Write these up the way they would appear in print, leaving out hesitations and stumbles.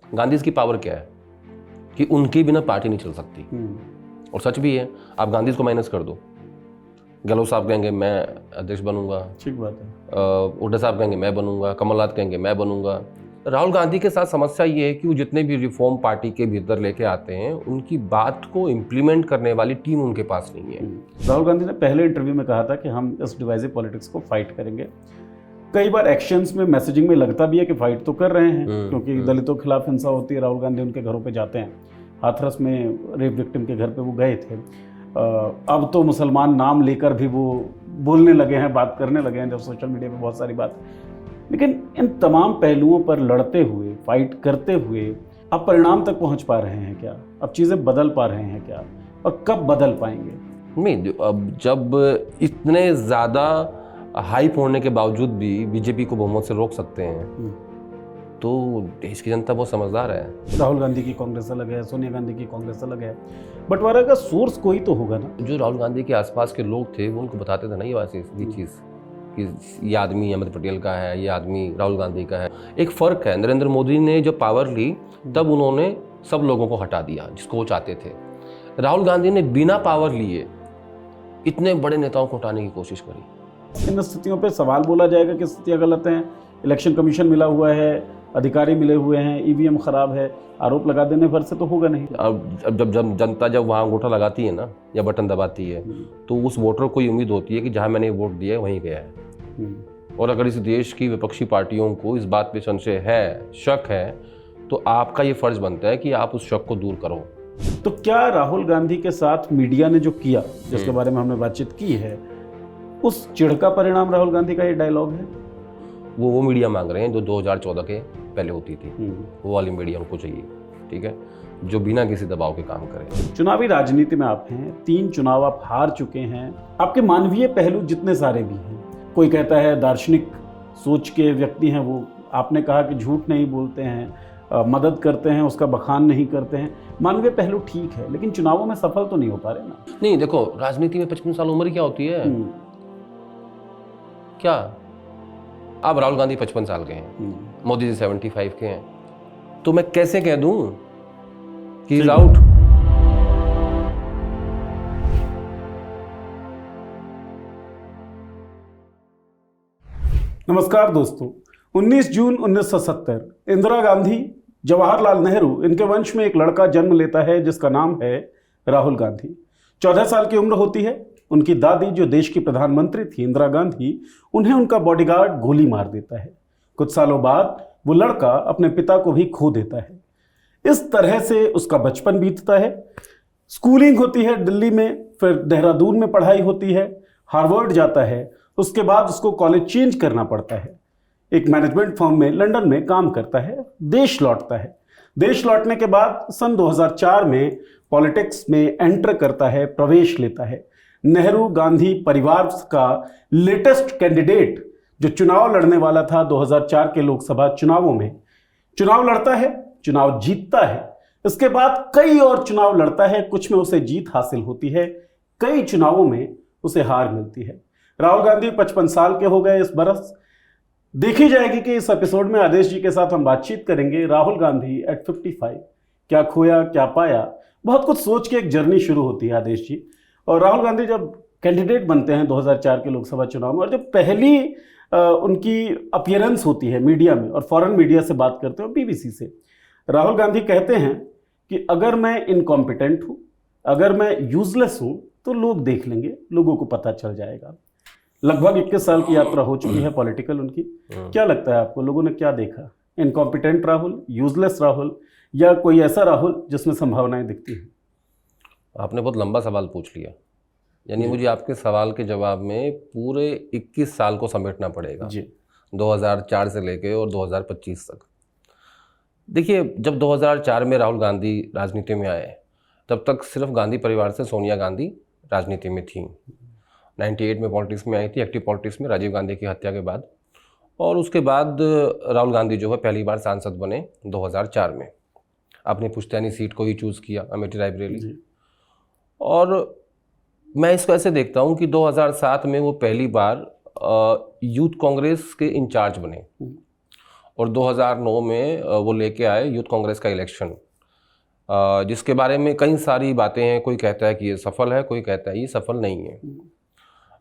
गांधी की पावर क्या है कि उनके बिना पार्टी नहीं चल सकती। और सच भी है, आप गांधी को माइनस कर दो, गहलोत साहब कहेंगे मैं अध्यक्ष बनूंगा, ठीक बात है, हुड्डा साहब कहेंगे मैं बनूंगा, कमलनाथ कहेंगे मैं बनूंगा। राहुल गांधी के साथ समस्या ये है कि वो जितने भी रिफॉर्म पार्टी के भीतर लेके आते हैं उनकी बात को इम्प्लीमेंट करने वाली टीम उनके पास नहीं है। राहुल गांधी ने पहले इंटरव्यू में कहा था कि हम इस डिवाइसिव पॉलिटिक्स को फाइट करेंगे। कई बार एक्शंस में, मैसेजिंग में लगता भी है कि फाइट तो कर रहे हैं, क्योंकि दलितों के खिलाफ हिंसा होती है, राहुल गांधी उनके घरों पे जाते हैं। हाथरस में रेप विक्टिम के घर पे वो गए थे। अब तो मुसलमान नाम लेकर भी वो बोलने लगे हैं, बात करने लगे हैं, जब सोशल मीडिया पे बहुत सारी बात। लेकिन इन तमाम पहलुओं पर लड़ते हुए, फाइट करते हुए अब परिणाम तक पहुंच पा रहे हैं क्या? अब चीज़ें बदल पा रहे हैं क्या? और कब बदल पाएंगे? नहीं, अब जब इतने ज़्यादा हाइप होने के बावजूद भी बीजेपी को बहुमत से रोक सकते हैं तो देश की जनता बहुत समझदार है। राहुल गांधी की कांग्रेस अलग है, सोनिया गांधी की कांग्रेस अलग है, बंटवारा का सोर्स कोई तो होगा ना। जो राहुल गांधी के आसपास के लोग थे वो उनको बताते थे ना ये चीज़ कि ये आदमी अहमद पटेल का है, ये आदमी राहुल गांधी का है। एक फ़र्क है, नरेंद्र मोदी ने जब पावर ली तब उन्होंने सब लोगों को हटा दिया जिसको वो चाहते थे। राहुल गांधी ने बिना पावर लिए इतने बड़े नेताओं को हटाने की कोशिश करी। इन स्थितियों पे सवाल बोला जाएगा कि स्थितियां गलत हैं, इलेक्शन कमीशन मिला हुआ है, अधिकारी मिले हुए हैं, ईवीएम खराब है, आरोप लगा देने भर से तो होगा नहीं। अब जब जनता जब वहाँ अंगूठा लगाती है ना या बटन दबाती है तो उस वोटर को ये उम्मीद होती है कि जहाँ मैंने वोट दिया है वहीं गया है। और अगर इस देश की विपक्षी पार्टियों को इस बात पे संशय है, शक है, तो आपका ये फर्ज बनता है कि आप उस शक को दूर करो। तो क्या राहुल गांधी के साथ मीडिया ने जो किया, जिसके बारे में हमने बातचीत की है, उस चिढ़ का परिणाम राहुल गांधी का ये डायलॉग है? वो मीडिया मांग रहे हैं जो 2014 के पहले होती थी, वो वाली मीडिया उनको चाहिए, ठीक है, जो बिना किसी दबाव के काम करे। चुनावी राजनीति में आप हैं, 3 चुनाव आप हार चुके हैं, आपके मानवीय पहलू जितने सारे भी हैं, कोई कहता है दार्शनिक सोच के व्यक्ति हैं वो, आपने कहा कि झूठ नहीं बोलते हैं, मदद करते हैं, उसका बखान नहीं करते हैं, मानवीय पहलू ठीक है, लेकिन चुनावों में सफल तो नहीं हो पा रहे ना। नहीं, देखो राजनीति में 55 साल उम्र क्या होती है? क्या अब राहुल गांधी 55 साल के हैं, मोदी जी 75 के हैं, तो मैं कैसे कह दूं कि इज आउट? नमस्कार दोस्तों, 19 जून 1970 इंदिरा गांधी, जवाहरलाल नेहरू, इनके वंश में एक लड़का जन्म लेता है जिसका नाम है राहुल गांधी। 14 साल की उम्र होती है। उनकी दादी, जो देश की प्रधानमंत्री थी, इंदिरा गांधी, उन्हें उनका बॉडीगार्ड गोली मार देता है। कुछ सालों बाद वो लड़का अपने पिता को भी खो देता है। इस तरह से उसका बचपन बीतता है। स्कूलिंग होती है दिल्ली में, फिर देहरादून में पढ़ाई होती है, हार्वर्ड जाता है, उसके बाद उसको कॉलेज चेंज करना पड़ता है, एक मैनेजमेंट फर्म में लंदन में काम करता है, देश लौटता है। देश लौटने के बाद सन 2004 में पॉलिटिक्स में एंटर करता है, प्रवेश लेता है। नेहरू गांधी परिवार का लेटेस्ट कैंडिडेट जो चुनाव लड़ने वाला था 2004 के लोकसभा चुनावों में, चुनाव लड़ता है, चुनाव जीतता है। इसके बाद कई और चुनाव लड़ता है, कुछ में उसे जीत हासिल होती है, कई चुनावों में उसे हार मिलती है। राहुल गांधी 55 साल के हो गए इस बरस। देखी जाएगी कि इस एपिसोड में आदेश जी के साथ हम बातचीत करेंगे राहुल गांधी एट 55, क्या खोया क्या पाया। बहुत कुछ सोच के एक जर्नी शुरू होती है आदेश जी। और राहुल गांधी जब कैंडिडेट बनते हैं 2004 के लोकसभा चुनाव में, और जब पहली उनकी अपीयरेंस होती है मीडिया में, और फॉरेन मीडिया से बात करते हो, बीबीसी से, राहुल गांधी कहते हैं कि अगर मैं इनकॉम्पिटेंट हूँ, अगर मैं यूजलेस हूँ, तो लोग देख लेंगे, लोगों को पता चल जाएगा। लगभग 21 साल की यात्रा हो चुकी है पॉलिटिकल उनकी। क्या लगता है आपको, लोगों ने क्या देखा? इनकॉम्पिटेंट राहुल, यूजलेस राहुल, या कोई ऐसा राहुल जिसमें संभावनाएं दिखती हैं? आपने बहुत लंबा सवाल पूछ लिया, यानी मुझे आपके सवाल के जवाब में पूरे 21 साल को समेटना पड़ेगा जी, 2004 से लेके और 2025 तक। देखिए, जब 2004 में राहुल गांधी राजनीति में आए तब तक सिर्फ गांधी परिवार से सोनिया गांधी राजनीति में थी। 98 में पॉलिटिक्स में आई थी, एक्टिव पॉलिटिक्स में, राजीव गांधी की हत्या के बाद। और उसके बाद राहुल गांधी जो है पहली बार सांसद बने 2004 में। आपने पुश्तैनी सीट को ही चूज़ किया, अमेठी रायबरेली। और मैं इसको ऐसे देखता हूँ कि 2007 में वो पहली बार यूथ कांग्रेस के इंचार्ज बने, और 2009 में वो लेके आए यूथ कांग्रेस का इलेक्शन, जिसके बारे में कई सारी बातें हैं। कोई कहता है कि ये सफल है, कोई कहता है ये सफल नहीं है।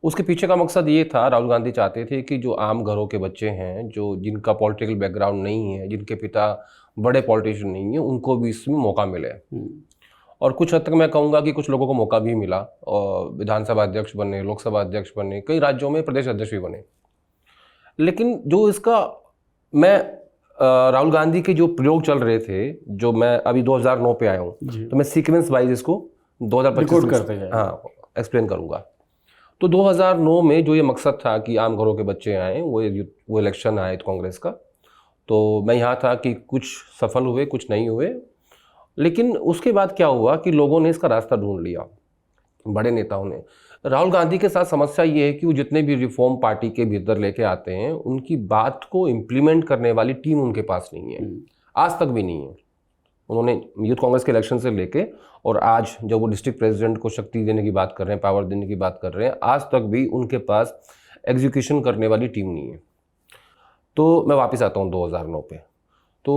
उसके पीछे का मकसद ये था, राहुल गांधी चाहते थे कि जो आम घरों के बच्चे हैं, जो जिनका पॉलिटिकल बैकग्राउंड नहीं है, जिनके पिता बड़े पॉलिटिशियन नहीं है, उनको भी इसमें मौका मिले। और कुछ हद तक मैं कहूँगा कि कुछ लोगों को मौका भी मिला, और विधानसभा अध्यक्ष बने, लोकसभा अध्यक्ष बने, कई राज्यों में प्रदेश अध्यक्ष भी बने। लेकिन जो इसका मैं राहुल गांधी के जो प्रयोग चल रहे थे, जो मैं अभी 2009 पे आया हूँ, तो मैं सीक्वेंस वाइज इसको 2025 में एक्सप्लेन करूँगा। तो 2009 में जो ये मकसद था कि आम घरों के बच्चे आए, वो इलेक्शन आए कांग्रेस का, तो मैं यहाँ था कि कुछ सफल हुए, कुछ नहीं हुए। लेकिन उसके बाद क्या हुआ कि लोगों ने इसका रास्ता ढूंढ लिया, बड़े नेताओं ने। राहुल गांधी के साथ समस्या ये है कि वो जितने भी रिफॉर्म पार्टी के भीतर लेके आते हैं, उनकी बात को इम्प्लीमेंट करने वाली टीम उनके पास नहीं है, आज तक भी नहीं है। उन्होंने यूथ कांग्रेस के इलेक्शन से लेके और आज जब वो डिस्ट्रिक्ट प्रेसिडेंट को शक्ति देने की बात कर रहे हैं, पावर देने की बात कर रहे हैं, आज तक भी उनके पास एग्जीक्यूशन करने वाली टीम नहीं है। तो मैं वापस आता हूँ 2009 पे। तो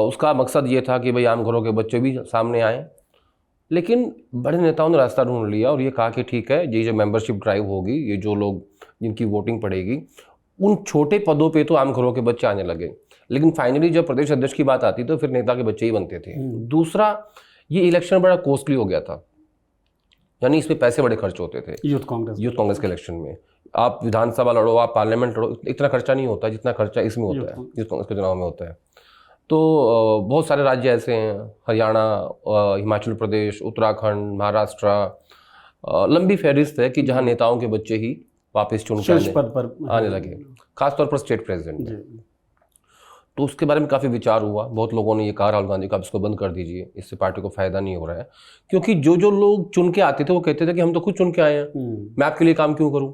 उसका मकसद ये था कि भाई आम घरों के बच्चे भी सामने आए। लेकिन बड़े नेताओं ने रास्ता ढूंढ लिया और ये कहा कि ठीक है, ये जो मेंबरशिप ड्राइव होगी, ये जो लोग जिनकी वोटिंग पड़ेगी, उन छोटे पदों पे तो आम घरों के बच्चे आने लगे। लेकिन फाइनली जब प्रदेश अध्यक्ष की बात आती तो फिर नेता के बच्चे ही बनते थे। दूसरा, ये इलेक्शन बड़ा कॉस्टली हो गया था, यानी इसमें पैसे बड़े खर्च होते थे। यूथ कांग्रेस के इलेक्शन में आप विधानसभा लड़ो, आप पार्लियामेंट लड़ो, इतना खर्चा नहीं होता जितना खर्चा इसमें होता है, यूथ कांग्रेस के चुनाव में होता है। तो बहुत सारे राज्य ऐसे हैं, हरियाणा, हिमाचल प्रदेश, उत्तराखंड, महाराष्ट्र, लंबी फहरिस्त है कि जहाँ नेताओं के बच्चे ही वापस चुन कर आने लगे, खासतौर पर स्टेट प्रेसिडेंट में। तो उसके बारे में काफ़ी विचार हुआ। बहुत लोगों ने ये कहा राहुल गांधी का, आप इसको बंद कर दीजिए, इससे पार्टी को फायदा नहीं हो रहा है। क्योंकि जो जो लोग चुन के आते थे वो कहते थे कि हम तो खुद चुन के आए हैं, मैं आपके लिए काम क्यों करूं।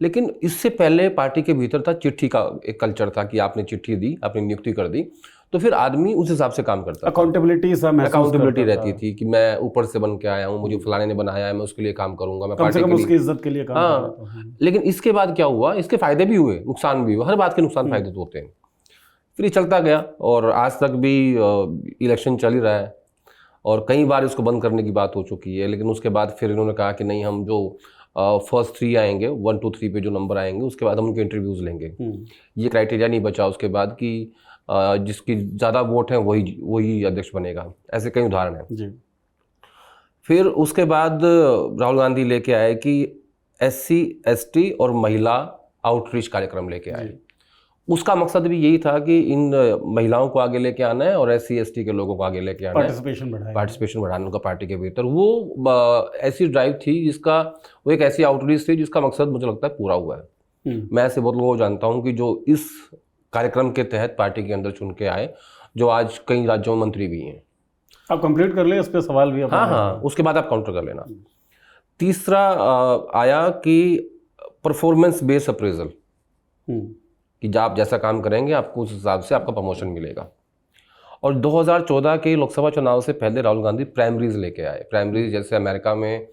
लेकिन इससे पहले पार्टी के भीतर था चिट्ठी का एक कल्चर था कि आपने चिट्ठी दी, आपने नियुक्ति कर दी, तो फिर आदमी उस हिसाब से काम करता, अकाउंटेबिलिटी रहती थी कि मैं ऊपर से बन के आया हूँ, मुझे फलाने ने बनाया है, मैं उसके लिए काम करूंगा, मैं पार्टी की इज्जत के लिए काम करता हूं। लेकिन इसके बाद क्या हुआ, इसके फायदे भी हुए, नुकसान भी हुए, हर बात के नुकसान फायदे तो होते हैं। फिर ये चलता गया और आज तक भी इलेक्शन चल ही रहा है और कई बार इसको बंद करने की बात हो चुकी है। लेकिन उसके बाद फिर इन्होंने कहा कि नहीं, हम जो फर्स्ट 3 आएंगे, 1 2 3 पे जो नंबर आएंगे, उसके बाद हम उनके इंटरव्यूज़ लेंगे। ये क्राइटेरिया नहीं बचा उसके बाद कि जिसकी ज़्यादा वोट हैं वही अध्यक्ष बनेगा। ऐसे कई उदाहरण हैं जी। फिर उसके बाद राहुल गांधी लेके आए कि SC ST और महिला आउटरीच कार्यक्रम लेके आए। उसका मकसद भी यही था कि इन महिलाओं को आगे लेके आना है और SC ST के लोगों को आगे लेके आना है, पार्टिसिपेशन बढ़ाना उनका पार्टी के भीतर। वो ऐसी ड्राइव थी जिसका, वो एक ऐसी आउटरीच थी जिसका मकसद मुझे लगता है पूरा हुआ है। मैं ऐसे बहुत लोगों को जानता हूँ कि जो इस कार्यक्रम के तहत पार्टी के अंदर चुन के आए, जो आज कई राज्यों में मंत्री भी हैं। आप कंप्लीट कर ले, इस पे सवाल भी। हाँ, उसके बाद आप काउंटर कर लेना। तीसरा आया कि परफॉर्मेंस बेस्ड अप्रेजल, कि आप जैसा काम करेंगे आपको उस हिसाब से आपका प्रमोशन मिलेगा। और 2014 के लोकसभा चुनाव से पहले राहुल गांधी प्राइमरीज लेके आए। प्राइमरीज जैसे अमेरिका में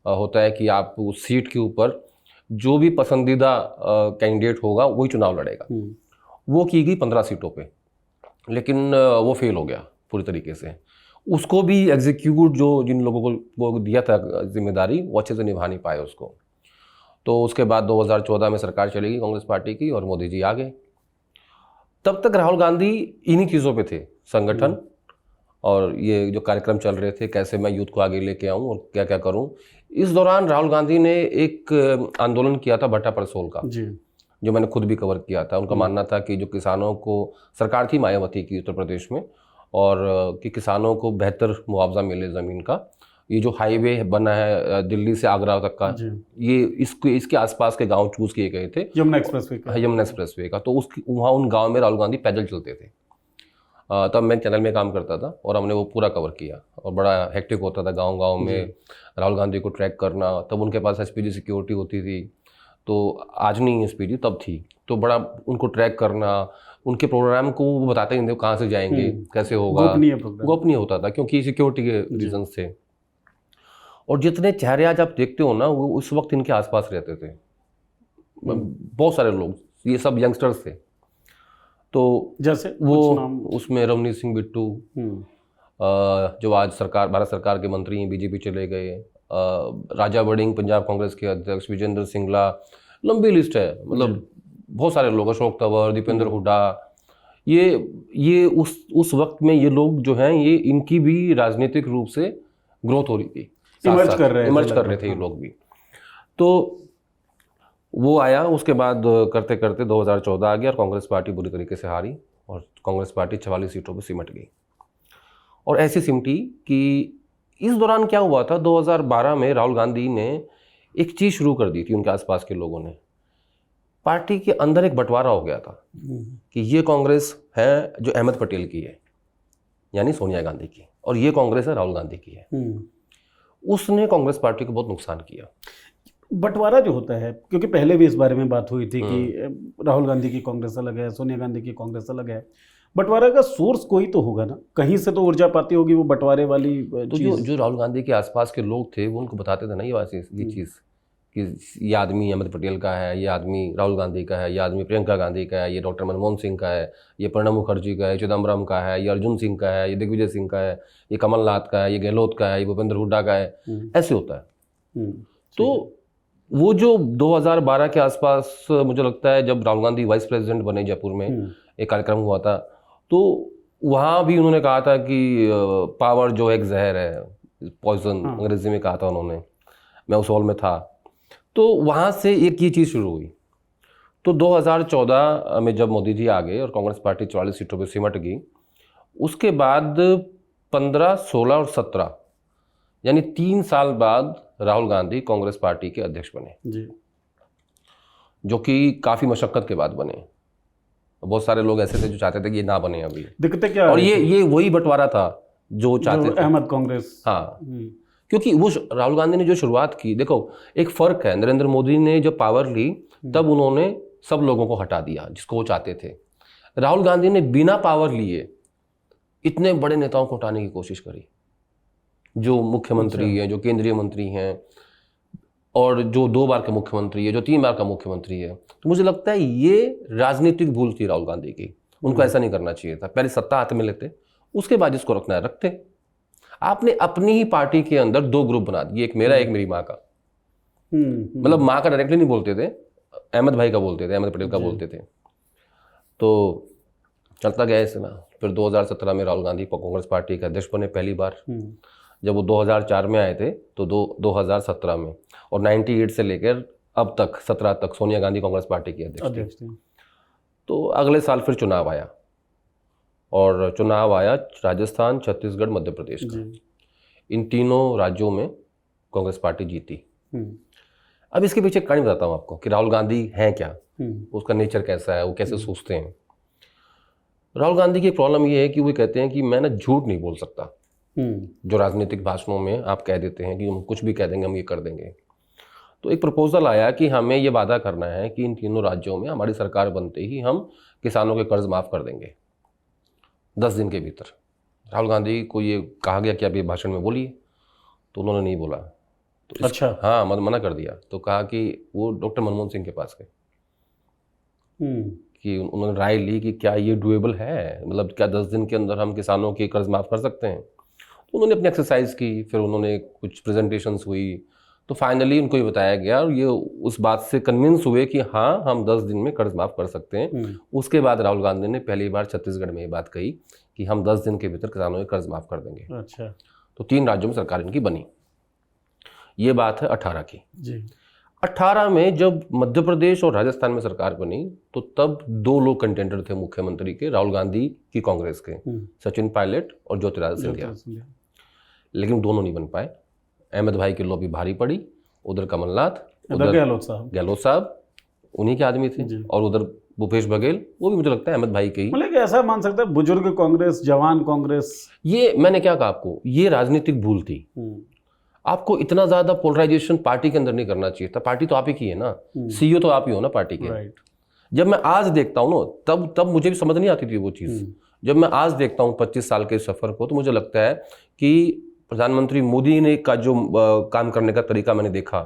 होता है कि आप उस सीट के ऊपर जो भी पसंदीदा कैंडिडेट होगा वही चुनाव लड़ेगा। वो की गई 15 सीटों पे, लेकिन वो फेल हो गया पूरी तरीके से। उसको भी एग्जीक्यूट जो जिन लोगों को दिया था जिम्मेदारी, वो अच्छे से निभा नहीं पाए उसको। तो उसके बाद 2014 में सरकार चलेगी कांग्रेस पार्टी की और मोदी जी आ गए। तब तक राहुल गांधी इन्हीं चीज़ों पे थे, संगठन और ये जो कार्यक्रम चल रहे थे, कैसे मैं यूथ को आगे लेके आऊँ और क्या क्या करूँ। इस दौरान राहुल गांधी ने एक आंदोलन किया था भट्टा परसोल का जी, जो मैंने खुद भी कवर किया था। उनका मानना था कि जो किसानों को, सरकार थी मायावती की उत्तर प्रदेश में, और कि किसानों को बेहतर मुआवजा मिले ज़मीन का। ये जो हाईवे बना है दिल्ली से आगरा तक का, ये इसके आसपास के गांव चूज किए गए थे, यमुना एक्सप्रेसवे का। तो वहाँ उन गांव में राहुल गांधी पैदल चलते थे। तब मैं चैनल में काम करता था और हमने वो पूरा कवर किया और बड़ा हेक्टिक होता था गांव में राहुल गांधी को ट्रैक करना। तब उनके पास SPG सिक्योरिटी होती थी, तो आज नहीं SPG तब थी। तो बड़ा उनको ट्रैक करना, उनके प्रोग्राम को वो बताते नहीं थे कहाँ से जाएंगे, कैसे होगा, गोपनीय होता था क्योंकि सिक्योरिटी के रीजन थे। और जितने चेहरे आज आप देखते हो ना, वो उस वक्त इनके आसपास रहते थे, बहुत सारे लोग, ये सब यंगस्टर्स थे। तो जैसे वो कुछ नाम? उसमें रवनीत सिंह बिट्टू, जो आज भारत सरकार के मंत्री हैं, बीजेपी चले गए, राजा वड़िंग पंजाब कांग्रेस के अध्यक्ष, विजेंद्र सिंगला, लंबी लिस्ट है, मतलब बहुत सारे लोग, अशोक तंवर, दीपेंद्र हुड्डा, ये उस वक्त में ये लोग जो हैं, ये इनकी भी राजनीतिक रूप से ग्रोथ हो रही थी, इमर्ज कर रहे थे ये लोग भी। तो वो आया, उसके बाद करते करते 2014 आ गया और कांग्रेस पार्टी बुरी तरीके से हारी और कांग्रेस पार्टी 44 सीटों पर सिमट गई। और ऐसी सिमटी कि इस दौरान क्या हुआ था, 2012 में राहुल गांधी ने एक चीज़ शुरू कर दी थी, उनके आसपास के लोगों ने, पार्टी के अंदर एक बंटवारा हो गया था कि ये कांग्रेस है जो अहमद पटेल की है, यानी सोनिया गांधी की, और ये कांग्रेस है राहुल गांधी की है। उसने कांग्रेस पार्टी को बहुत नुकसान किया। बंटवारा जो होता है, क्योंकि पहले भी इस बारे में बात हुई थी कि राहुल गांधी की कांग्रेस अलग है, सोनिया गांधी की कांग्रेस अलग है, बंटवारा का सोर्स कोई तो होगा ना, कहीं से तो ऊर्जा पाती होगी वो बंटवारे वाली। तो जो राहुल गांधी के आसपास के लोग थे वो उनको बताते थे ना ये चीज़ कि ये आदमी अहमद पटेल का है, ये आदमी राहुल गांधी का है, ये आदमी प्रियंका गांधी का है, ये डॉक्टर मनमोहन सिंह का है, ये प्रणब मुखर्जी का है, चिदम्बरम का है, ये अर्जुन सिंह का है, ये दिग्विजय सिंह का है, ये कमलनाथ का है, ये गहलोत का है, ये भूपेंद्र हुड्डा का है, ऐसे होता है। तो वो जो 2012 के आसपास मुझे लगता है जब राहुल गांधी वाइस प्रेसिडेंट बने, जयपुर में एक कार्यक्रम हुआ था, तो वहाँ भी उन्होंने कहा था कि पावर जो एक जहर है, पॉइजन अंग्रेजी में कहा था उन्होंने, मैं उस हॉल में था। तो वहाँ से एक ये चीज़ शुरू हुई। तो 2014 में जब मोदी जी आ गए और कांग्रेस पार्टी 44 सीटों पर सिमट गई, उसके बाद 15, 16 और 17 यानी 3 साल बाद राहुल गांधी कांग्रेस पार्टी के अध्यक्ष बने जी, जो कि काफ़ी मशक्क़त के बाद बने। बहुत सारे लोग ऐसे थे जो चाहते थे कि ये ना बने अभी, दिक्कतें क्या, और ये वही बंटवारा था जो चाहते थे अहमद कांग्रेस। हाँ, क्योंकि वो राहुल गांधी ने जो शुरुआत की, देखो एक फ़र्क है, नरेंद्र मोदी ने जब पावर ली तब उन्होंने सब लोगों को हटा दिया जिसको वो चाहते थे। राहुल गांधी ने बिना पावर लिए इतने बड़े नेताओं को हटाने की कोशिश करी, जो मुख्यमंत्री हैं, जो केंद्रीय मंत्री हैं, और जो 2 बार का मुख्यमंत्री है, जो 3 बार का मुख्यमंत्री है। तो मुझे लगता है ये राजनीतिक भूल थी राहुल गांधी की, उनको ऐसा नहीं करना चाहिए था। पहले सत्ता हाथ में लेते, उसके बाद जिसको रखना है रखते। आपने अपनी ही पार्टी के अंदर 2 ग्रुप बना दिए, एक मेरा एक मेरी माँ का। मतलब माँ का डायरेक्टली नहीं बोलते थे, अहमद भाई का बोलते थे, अहमद पटेल का बोलते थे। तो चलता गया ऐसे ना। फिर 2017 में राहुल गांधी कांग्रेस पार्टी के अध्यक्ष बने पहली बार। जब वो 2004 में आए थे तो 2017 में, और 98 से लेकर अब तक 17 तक सोनिया गांधी कांग्रेस पार्टी की अध्यक्ष थी। तो अगले साल फिर चुनाव आया, और चुनाव आया राजस्थान, छत्तीसगढ़, मध्य प्रदेश का। इन तीनों राज्यों में कांग्रेस पार्टी जीती। अब इसके पीछे कहानी बताता हूँ आपको कि राहुल गांधी हैं क्या, उसका नेचर कैसा है, वो कैसे सोचते हैं। राहुल गांधी की प्रॉब्लम ये है कि वो कहते हैं कि मैं ना झूठ नहीं बोल सकता, जो राजनीतिक भाषणों में आप कह देते हैं कि हम कुछ भी कह देंगे, हम ये कर देंगे। तो एक प्रपोजल आया कि हमें ये वादा करना है कि इन तीनों राज्यों में हमारी सरकार बनते ही हम किसानों के कर्ज माफ़ कर देंगे 10 दिन के भीतर। राहुल गांधी को ये कहा गया कि आप ये भाषण में बोलिए, तो उन्होंने नहीं बोला। तो अच्छा, हाँ, मना कर दिया। तो कहा कि वो डॉक्टर मनमोहन सिंह के पास गए कि उन्होंने राय ली कि क्या ये डुएबल है, मतलब क्या 10 दिन के अंदर हम किसानों के कर्ज माफ़ कर सकते हैं। तो उन्होंने अपनी एक्सरसाइज की, फिर उन्होंने कुछ प्रेजेंटेशंस हुई, तो फाइनली उनको ये बताया गया और ये उस बात से कन्विंस हुए कि हाँ, हम 10 दिन में कर्ज माफ़ कर सकते हैं। उसके बाद राहुल गांधी ने पहली बार छत्तीसगढ़ में ये बात कही कि हम 10 दिन के भीतर किसानों के कर्ज माफ़ कर देंगे। अच्छा। तो 3 राज्यों में सरकार इनकी बनी। ये बात है 18 की जी। 18 में जब मध्य प्रदेश और राजस्थान में सरकार बनी तो तब 2 लोग कंटेंडर थे मुख्यमंत्री के, राहुल गांधी की कांग्रेस के, सचिन पायलट और ज्योतिरादित्य सिंधिया। लेकिन दोनों नहीं बन पाए। अहमद भाई की लॉबी भारी पड़ी, उधर कमलनाथ, उधर गहलोत साहब उन्हीं के आदमी थे, और उधर भूपेश बघेल, वो भी मुझे लगता है अहमद भाई के ही। मतलब ऐसा मान सकता है बुजुर्ग कांग्रेस, जवान कांग्रेस। ये मैंने क्या कहा आपको, ये राजनीतिक भूल थी। आपको इतना ज्यादा पोलराइजेशन पार्टी के अंदर नहीं करना चाहिए था। पार्टी तो आप ही की है ना, सीईओ तो आप ही हो ना पार्टी के। जब मैं आज देखता हूँ ना, तब मुझे भी समझ नहीं आती थी वो चीज़। जब मैं आज देखता हूँ 25 साल के सफर को, तो मुझे लगता है कि प्रधानमंत्री मोदी ने का जो काम करने का तरीका मैंने देखा,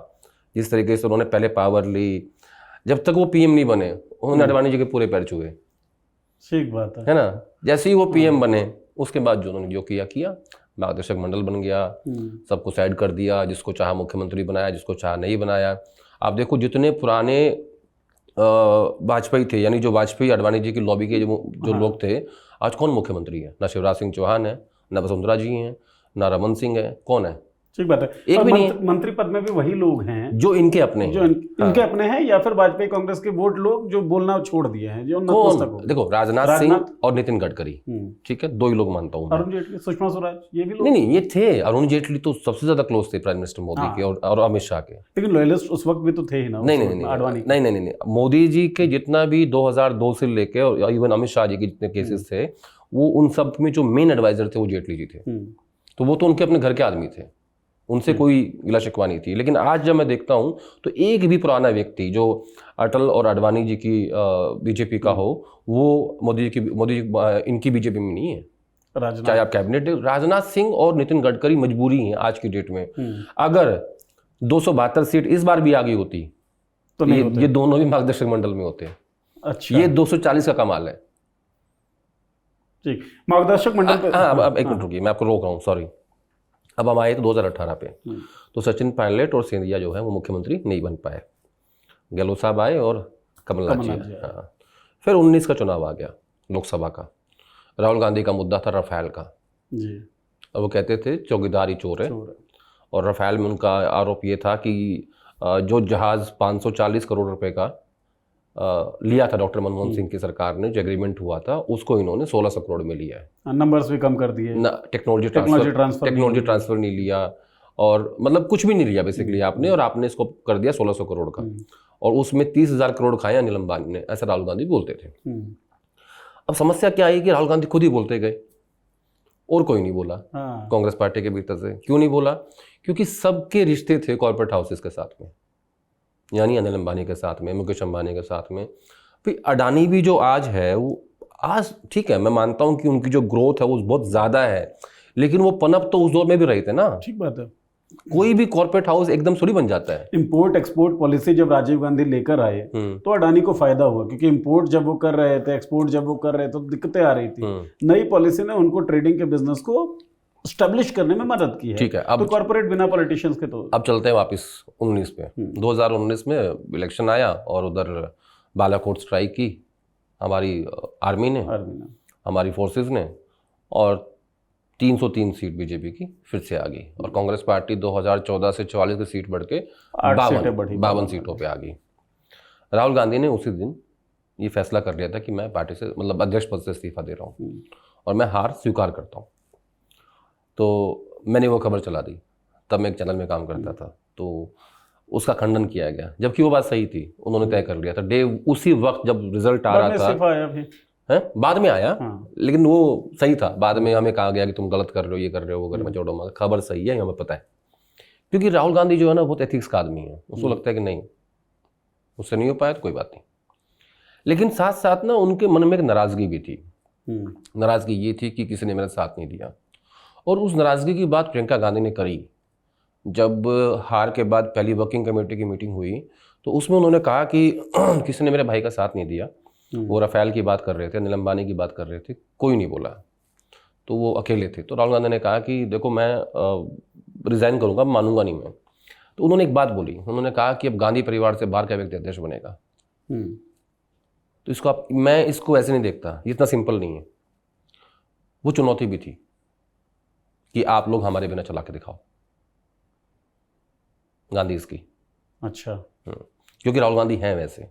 जिस तरीके से उन्होंने पहले पावर ली, जब तक वो पीएम नहीं बने उन्होंने अडवाणी जी के पूरे पैर छुए। ठीक बात है ना। जैसे ही वो पीएम बने उसके बाद जो उन्होंने जो किया मार्गदर्शक मंडल बन गया, सबको साइड कर दिया, जिसको चाहा मुख्यमंत्री बनाया, जिसको चाहा नहीं बनाया। आप देखो जितने पुराने वाजपेयी थे, यानी जो वाजपेयी अडवाणी जी की लॉबी के जो लोग थे, आज कौन मुख्यमंत्री है? ना शिवराज सिंह चौहान है, ना वसुंधरा जी हैं, ना रमन सिंह है, कौन है? ठीक बात है। एक भी नहीं। मंत्री पद में भी वही लोग हैं जो इनके अपने हैं, जो इनके अपने हैं, या फिर वाजपेयी कांग्रेस के वोट लोग जो बोलना छोड़ दिए हैं, जो कौन? देखो राजनाथ सिंह और नितिन गडकरी, ठीक है, दो ही लोग मानता हूँ। अरुण जेटली, सुषमा स्वराज, ये भी लोग नहीं, ये थे। अरुण जेटली तो सबसे ज्यादा क्लोज थे प्राइम मिनिस्टर मोदी के और अमित शाह के, लेकिन लॉयलिस्ट उस वक्त भी तो थे ही ना। नहीं, मोदी जी के जितना भी 2002 से लेके और इवन अमित शाह जी के जितने केसेस थे, वो उन सब में जो मेन एडवाइजर थे वो जेटली जी थे। तो वो तो उनके अपने घर के आदमी थे, उनसे कोई गिला शिकवा नहीं थी। लेकिन आज जब मैं देखता हूं तो एक भी पुराना व्यक्ति जो अटल और अडवाणी जी की बीजेपी का हो, वो मोदी जी इनकी बीजेपी में नहीं है। चाहे आप कैबिनेट, राजनाथ सिंह और नितिन गडकरी मजबूरी है आज की डेट में। अगर 272 सीट इस बार भी आ गई होती तो ये दोनों भी मार्गदर्शक मंडल में होते हैं। अच्छा, ये 240 का कमाल है। ठीक, मार्गदर्शक मंडल पे अब एक मिनट रुकिए, मैं आपको रोक रहा हूँ, सॉरी। अब हम आए तो 2018 पे, तो सचिन पायलट और सिंधिया जो है वो मुख्यमंत्री नहीं बन पाए। गहलोत साहब आए और कमलनाथ जी आए। हाँ। फिर 19 का चुनाव आ गया लोकसभा का। राहुल गांधी का मुद्दा था रफाल का जी। और वो कहते थे चौकीदारी चोर है। और रफाल में उनका आरोप ये था कि जो जहाज़ 540 करोड़ रुपए का लिया था डॉक्टर मनमोहन सिंह की सरकार ने, जो एग्रीमेंट हुआ था, उसको इन्होंने 1600 करोड़ में लिया है। नंबर्स भी कम कर दिए, टेक्नोलॉजी ट्रांसफर नहीं लिया, और मतलब कुछ भी नहीं लिया बेसिकली आपने, और आपने इसको कर दिया 1600 करोड़ का, और उसमें 30,000 करोड़ खाए अनिल अंबानी ने, ऐसा राहुल गांधी बोलते थे। अब समस्या क्या आई कि राहुल गांधी खुद ही बोलते गए और कोई नहीं बोला। कांग्रेस पार्टी के भीतर से क्यों नहीं बोला? क्योंकि सबके रिश्ते थे कॉर्पोरेट हाउसेस के साथ में, यानी अनिल अंबानी के साथ में, मुकेश अंबानी के साथ में। फिर अडानी भी जो आज है, वो आज ठीक है, मैं मानता हूं कि उनकी जो ग्रोथ है वो बहुत ज़्यादा है, लेकिन वो पनप तो उस दौर में भी रहे थे ना। ठीक बात है। कोई भी कॉर्पोरेट हाउस एकदम थोड़ी बन जाता है। इंपोर्ट एक्सपोर्ट पॉलिसी जब राजीव गांधी लेकर आए तो अडानी को फायदा हुआ, क्योंकि इंपोर्ट जब वो कर रहे थे, एक्सपोर्ट जब वो कर रहे थे तो दिक्कतें आ रही थी। नई पॉलिसी ने उनको ट्रेडिंग के बिजनेस को स्टैब्लिश करने में मदद की है। ठीक है, अब तो कॉर्पोरेट बिना पॉलिटिशियंस के। तो अब चलते हैं वापस 19 पे। 2019 में इलेक्शन आया और उधर बालाकोट स्ट्राइक की हमारी आर्मी ने, हमारी फोर्सेस ने, और 303 सीट बीजेपी की फिर से आ गई, और कांग्रेस पार्टी 2014 से 44 की सीट बढ़ के 52 सीटों पे आ गई। राहुल गांधी ने उसी दिन ये फैसला कर लिया था कि मैं पार्टी से, मतलब अध्यक्ष पद से इस्तीफा दे रहा हूँ और मैं हार स्वीकार करता हूँ। तो मैंने वो खबर चला दी, तब मैं एक चैनल में काम करता था, तो उसका खंडन किया गया, जबकि वो बात सही थी। उन्होंने तय कर लिया था डे उसी वक्त जब रिजल्ट आ रहा था, है बाद में आया। लेकिन वो सही था। बाद में हमें कहा गया कि तुम गलत कर रहे हो, ये कर रहे हो, वो कर रहे हो। छोड़ो मत, खबर सही है, हमें पता है। क्योंकि राहुल गांधी जो है ना बहुत एथिक्स का आदमी है। उसको लगता है कि नहीं, उससे नहीं हो पाया तो कोई बात नहीं। लेकिन साथ साथ ना उनके मन में एक नाराजगी भी थी। नाराजगी ये थी कि किसी ने मेरा साथ नहीं दिया, और उस नाराजगी की बात प्रियंका गांधी ने करी जब हार के बाद पहली वर्किंग कमेटी की मीटिंग हुई। तो उसमें उन्होंने कहा कि किसी ने मेरे भाई का साथ नहीं दिया। वो रफाल की बात कर रहे थे, अनिल अंबानी की बात कर रहे थे, कोई नहीं बोला, तो वो अकेले थे। तो राहुल गांधी ने कहा कि देखो मैं रिज़ाइन करूंगा, मानूंगा नहीं मैं। तो उन्होंने एक बात बोली, उन्होंने कहा कि अब गांधी परिवार से बाहर का व्यक्ति अध्यक्ष बनेगा। तो इसको मैं इसको ऐसे नहीं देखता, ये इतना सिंपल नहीं है। वो चुनौती भी थी कि आप लोग हमारे बिना चला के दिखाओ, गांधी इसकी। अच्छा, क्योंकि राहुल गांधी हैं वैसे,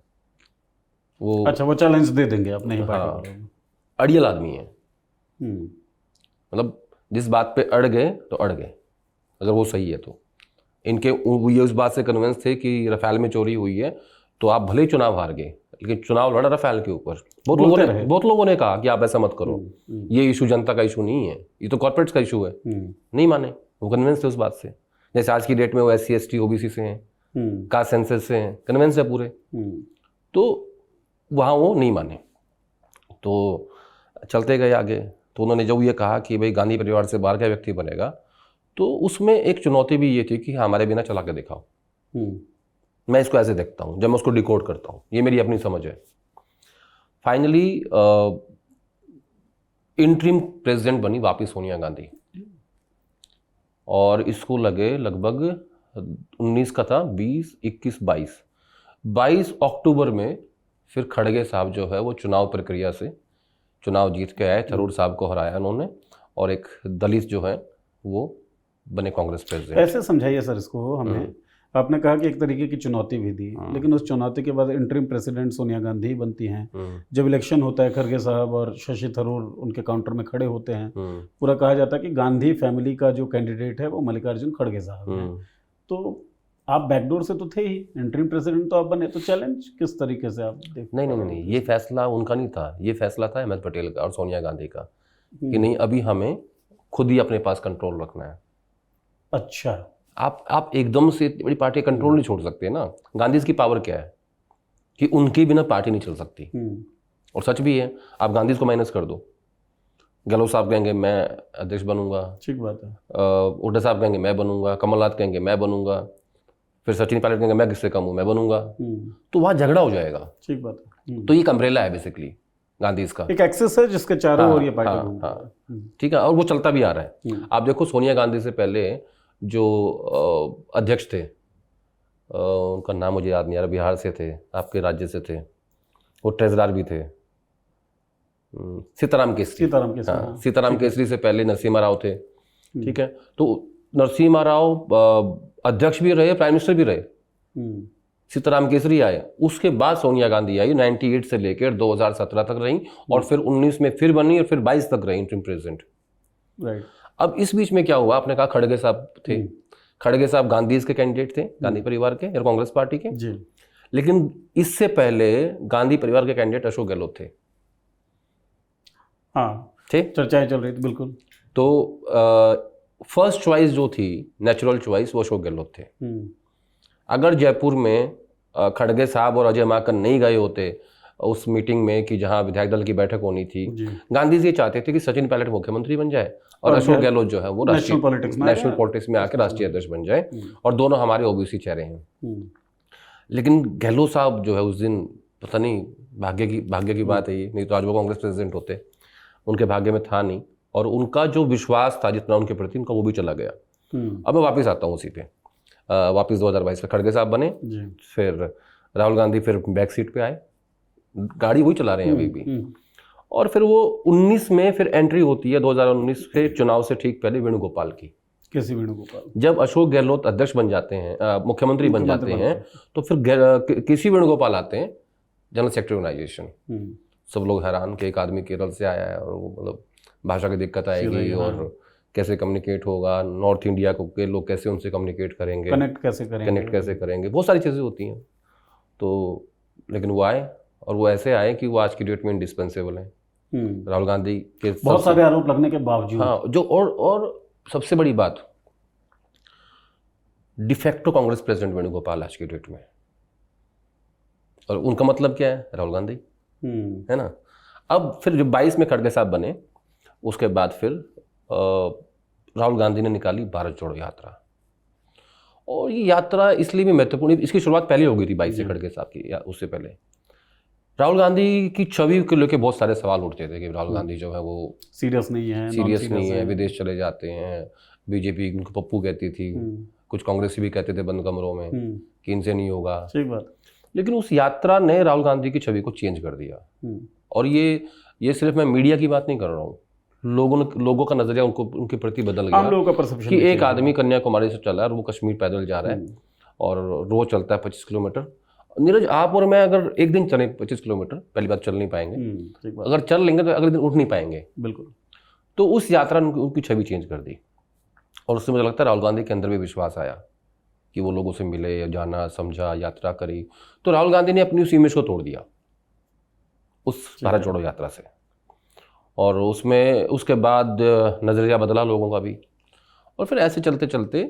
वो अच्छा वो चैलेंज दे देंगे अपने ही पार्टी को। अड़ियल आदमी है, मतलब जिस बात पे अड़ गए तो अड़ गए, अगर वो सही है तो। इनके ये उस बात से कन्विंस थे कि रफाल में चोरी हुई है, तो आप भले ही चुनाव हार गए, लेकिन चुनाव लड़ा रफाल के ऊपर। बहुत लोगों ने कहा कि आप ऐसा मत करो, ये इशू जनता का इशू नहीं है, ये तो कॉर्पोरेट्स का इशू है। नहीं माने, वो कन्विंस थे उस बात से। जैसे आज की डेट में वो SC ST OBC से हैं, कास्ट सेंसस से हैं, कन्विंस है पूरे। तो वहाँ वो नहीं माने, तो चलते गए आगे। तो उन्होंने जब ये कहा कि भाई गांधी परिवार से बाहर का व्यक्ति बनेगा, तो उसमें एक चुनौती भी ये थी कि हमारे बिना चला के दिखाओ। मैं इसको ऐसे देखता हूँ जब मैं उसको डिकोड करता हूँ, ये मेरी अपनी समझ है। फाइनली इंटरिम प्रेसिडेंट बनी वापस सोनिया गांधी, और इसको लगे लगभग 19 का था, 20, 21, 22 अक्टूबर में फिर खड़गे साहब जो है वो चुनाव प्रक्रिया से चुनाव जीत के आए, थरूर साहब को हराया उन्होंने, और एक दलित जो है वो बने कांग्रेस प्रेसिडेंट। ऐसे समझाइए सर इसको हमें। आपने कहा कि एक तरीके की चुनौती भी दी, लेकिन उस चुनौती के बाद इंटरिम प्रेसिडेंट सोनिया गांधी बनती हैं। जब इलेक्शन होता है खड़गे साहब और शशि थरूर उनके काउंटर में खड़े होते हैं, पूरा कहा जाता है कि गांधी फैमिली का जो कैंडिडेट है वो मल्लिकार्जुन खड़गे साहब हैं। तो आप बैकडोर से तो थे ही, इंटरिम प्रेसिडेंट तो आप बने, तो चैलेंज किस तरीके से आप देखते? नहीं, ये फैसला उनका नहीं था, ये फैसला था अहमद पटेल का और सोनिया गांधी का कि नहीं, अभी हमें खुद ही अपने पास कंट्रोल रखना है। अच्छा, आप एकदम से इतनी बड़ी पार्टी कंट्रोल नहीं छोड़ सकते ना। गांधी की पावर क्या है कि उनके बिना पार्टी नहीं चल सकती, और सच भी है। आप गांधी को माइनस कर दो, गहलोत साहब कहेंगे मैं अध्यक्ष बनूंगा, ठीक बात है, हुड्डा साहब कहेंगे मैं बनूंगा, कमलनाथ कहेंगे मैं बनूंगा, फिर सचिन पायलट कहेंगे मैं किससे कम हूं, मैं बनूंगा, तो वहां झगड़ा हो जाएगा। ठीक बात है। तो ये एक अम्ब्रेला है बेसिकली गांधी का, एक एक्सेस है जिसके चारों ओर ये पार्टी, ठीक है, और वो चलता भी आ रहा है। आप देखो सोनिया गांधी से पहले जो अध्यक्ष थे, उनका नाम मुझे याद नहीं आ रहा, बिहार से थे, आपके राज्य से थे, वो ट्रेजरर भी थे, सीताराम केसरी। हाँ, सीताराम केसरी से पहले नरसिम्हा राव थे, ठीक है। तो नरसिम्हा राव अध्यक्ष भी रहे, प्राइम मिनिस्टर भी रहे, सीताराम केसरी आए, उसके बाद सोनिया गांधी आई, 98 से लेकर 2017 तक रही, और फिर 19 में फिर बनी, और फिर 22 तक रही इंटरिम प्रेसिडेंट। राइट। अब इस बीच में क्या हुआ, आपने कहा खड़गे साहब थे, खड़गे साहब गांधी के कैंडिडेट थे, गांधी परिवार के या कांग्रेस पार्टी के जी। लेकिन इससे पहले गांधी परिवार के कैंडिडेट अशोक गहलोत थे। हाँ, थे, चर्चाएं चल रही थी, बिल्कुल। तो फर्स्ट चॉइस जो थी, नेचुरल चॉइस, वो अशोक गहलोत थे। अगर जयपुर में खड़गे साहब और अजय माकन नहीं गए होते उस मीटिंग में कि जहां विधायक दल की बैठक होनी थी, गांधी जी चाहते थे कि सचिन पायलट मुख्यमंत्री बन जाए और अशोक गहलोत जो है वो नेशनल पॉलिटिक्स में आकर राष्ट्रीय अध्यक्ष बन जाए, और दोनों हमारे ओबीसी चेहरे हैं। लेकिन गहलोत साहब जो है उस दिन पता नहीं, भाग्य की बात है ये, नहीं तो आज वो कांग्रेस प्रेसिडेंट होते, उनके भाग्य में था नहीं, और उनका जो विश्वास था जितना उनके प्रति, उनका वो भी चला गया। अब मैं वापस आता हूँ उसी पे, वापस 2022 में खड़गे साहब बने, फिर राहुल गांधी फिर बैक सीट पे आए, गाड़ी वही चला रहे हैं अभी भी, और फिर वो 19 में फिर एंट्री होती है 2019 के चुनाव से ठीक पहले वेणुगोपाल की। कैसे वेणुगोपाल? जब अशोक गहलोत अध्यक्ष बन जाते हैं, मुख्यमंत्री बन जाते हैं, तो फिर किसी वेणुगोपाल आते हैं जनरल सेक्रेटरी ऑर्गेनाइजेशन। सब लोग हैरान कि एक आदमी केरल से आया है, और वो मतलब भाषा की दिक्कत आएगी, और कैसे कम्युनिकेट होगा, नॉर्थ इंडिया के लोग कैसे उनसे कम्युनिकेट करेंगे, कनेक्ट कैसे करेंगे, बहुत सारी चीज़ें होती हैं। तो लेकिन वो आए, और वो ऐसे आए कि वो आज की डेट में इंडिस्पेंसेबल हैं। राहुल गांधी के बहुत सारे आरोप लगने के बावजूद, हाँ, जो और सबसे बड़ी बात, डिफेक्टो कांग्रेस प्रेसिडेंट वेणुगोपाल आज की डेट में, और उनका मतलब क्या है, राहुल गांधी, है ना। अब फिर जब 22 में खड़गे साहब बने, उसके बाद फिर राहुल गांधी ने निकाली भारत जोड़ो यात्रा, और ये यात्रा इसलिए भी महत्वपूर्ण, इसकी शुरुआत पहले हो गई थी 22 से खड़गे साहब की, या उससे पहले राहुल गांधी की छवि को लेकर बहुत सारे सवाल उठते थे कि राहुल गांधी जो है वो सीरियस नहीं है, विदेश चले जाते हैं, बीजेपी उनको पप्पू कहती थी, कुछ कांग्रेसी भी कहते थे बंद कमरों में कि इनसे नहीं होगा, ठीक बात। लेकिन उस यात्रा ने राहुल गांधी की छवि को चेंज कर दिया, और ये सिर्फ मैं मीडिया की बात नहीं कर रहा हूँ, लोगों का नजरिया उनके प्रति बदल गया, लोगों का परसेप्शन कि एक आदमी कन्याकुमारी से चला और वो कश्मीर पैदल जा रहा है, और रोज चलता है 25 किलोमीटर। नीरज, आप और मैं अगर एक दिन चले 25 किलोमीटर, पहली बात चल नहीं पाएंगे, अगर चल लेंगे तो अगले दिन उठ नहीं पाएंगे, बिल्कुल। तो उस यात्रा ने उनकी छवि चेंज कर दी, और उससे मुझे लगता है राहुल गांधी के अंदर भी विश्वास आया कि वो लोगों से मिले, जाना, समझा, यात्रा करी, तो राहुल गांधी ने अपनी उस इमेज को तोड़ दिया उस भारत जोड़ो यात्रा से, और उसमें उसके बाद नज़रिया बदला लोगों का भी। और फिर ऐसे चलते चलते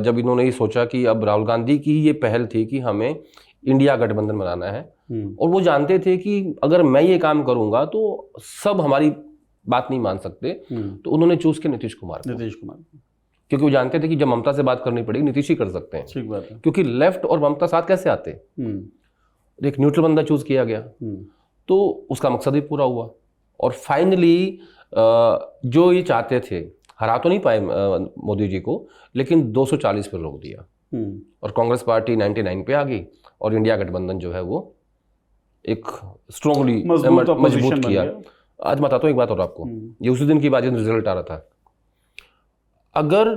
जब इन्होंने ये सोचा कि अब राहुल गांधी की ये पहल थी कि हमें इंडिया गठबंधन बनाना है, और वो जानते थे कि अगर मैं ये काम करूंगा तो सब हमारी बात नहीं मान सकते, तो उन्होंने चूज किया नीतीश कुमार, क्योंकि वो जानते थे कि जब ममता से बात करनी पड़ेगी नीतीश ही कर सकते हैं, ठीक बात है, क्योंकि लेफ्ट और ममता साथ कैसे आते, एक न्यूट्रल बंदा चूज किया गया, तो उसका मकसद भी पूरा हुआ। और फाइनली जो ये चाहते थे, हरा तो नहीं पाए मोदी जी को, लेकिन 240 पर रोक दिया और कांग्रेस पार्टी 99 पे आ गई और इंडिया गठबंधन जो है वो एक स्ट्रांगली मजबूत किया। आज बताता हूँ एक बात और आपको, ये उसी दिन की बात है, रिजल्ट आ रहा था। अगर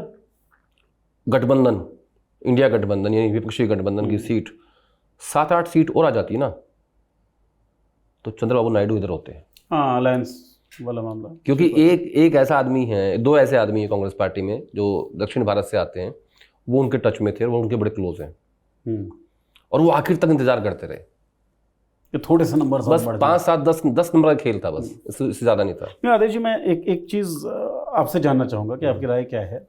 गठबंधन, इंडिया गठबंधन यानी विपक्षी गठबंधन की सीट 7-8 सीट और आ जाती ना, तो चंद्रबाबू नायडू इधर होते हैं। हाँ, अलायंस वाला मामला, क्योंकि एक ऐसा आदमी है, दो ऐसे आदमी हैं कांग्रेस पार्टी में जो दक्षिण भारत से आते हैं, वो उनके टच में थे, वो उनके बड़े क्लोज हैं और वो आखिर तक इंतजार करते रहे कि थोड़े से नंबर, बस 5-7-10 नंबर का खेल था, बस इससे ज़्यादा नहीं था। आदेश जी, मैं एक चीज़ आपसे जानना चाहूँगा कि आपकी राय क्या है।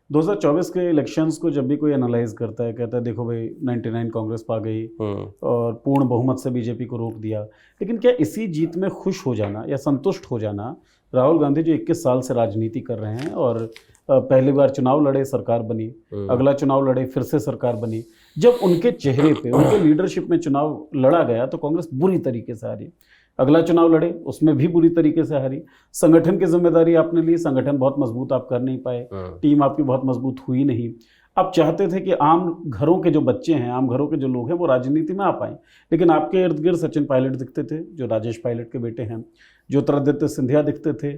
2024 के इलेक्शंस को जब भी कोई एनालाइज करता है, कहता है देखो भाई 99 कांग्रेस पा गई और पूर्ण बहुमत से बीजेपी को रोक दिया, लेकिन क्या इसी जीत में खुश हो जाना या संतुष्ट हो जाना राहुल गांधी जो 21 साल से राजनीति कर रहे हैं और पहली बार चुनाव लड़े, सरकार बनी, अगला चुनाव लड़े, फिर से सरकार बनी, जब उनके चेहरे पे, उनके लीडरशिप में चुनाव लड़ा गया तो कांग्रेस बुरी तरीके से हारी, अगला चुनाव लड़े उसमें भी बुरी तरीके से हारी, संगठन की जिम्मेदारी आपने ली, संगठन बहुत मजबूत आप कर नहीं पाए, टीम आपकी बहुत मजबूत हुई नहीं। आप चाहते थे कि आम घरों के जो बच्चे हैं, आम घरों के जो लोग हैं वो राजनीति में आ पाएं, लेकिन आपके इर्द गिर्द सचिन पायलट दिखते थे जो राजेश पायलट के बेटे हैं, ज्योतिरादित्य सिंधिया दिखते थे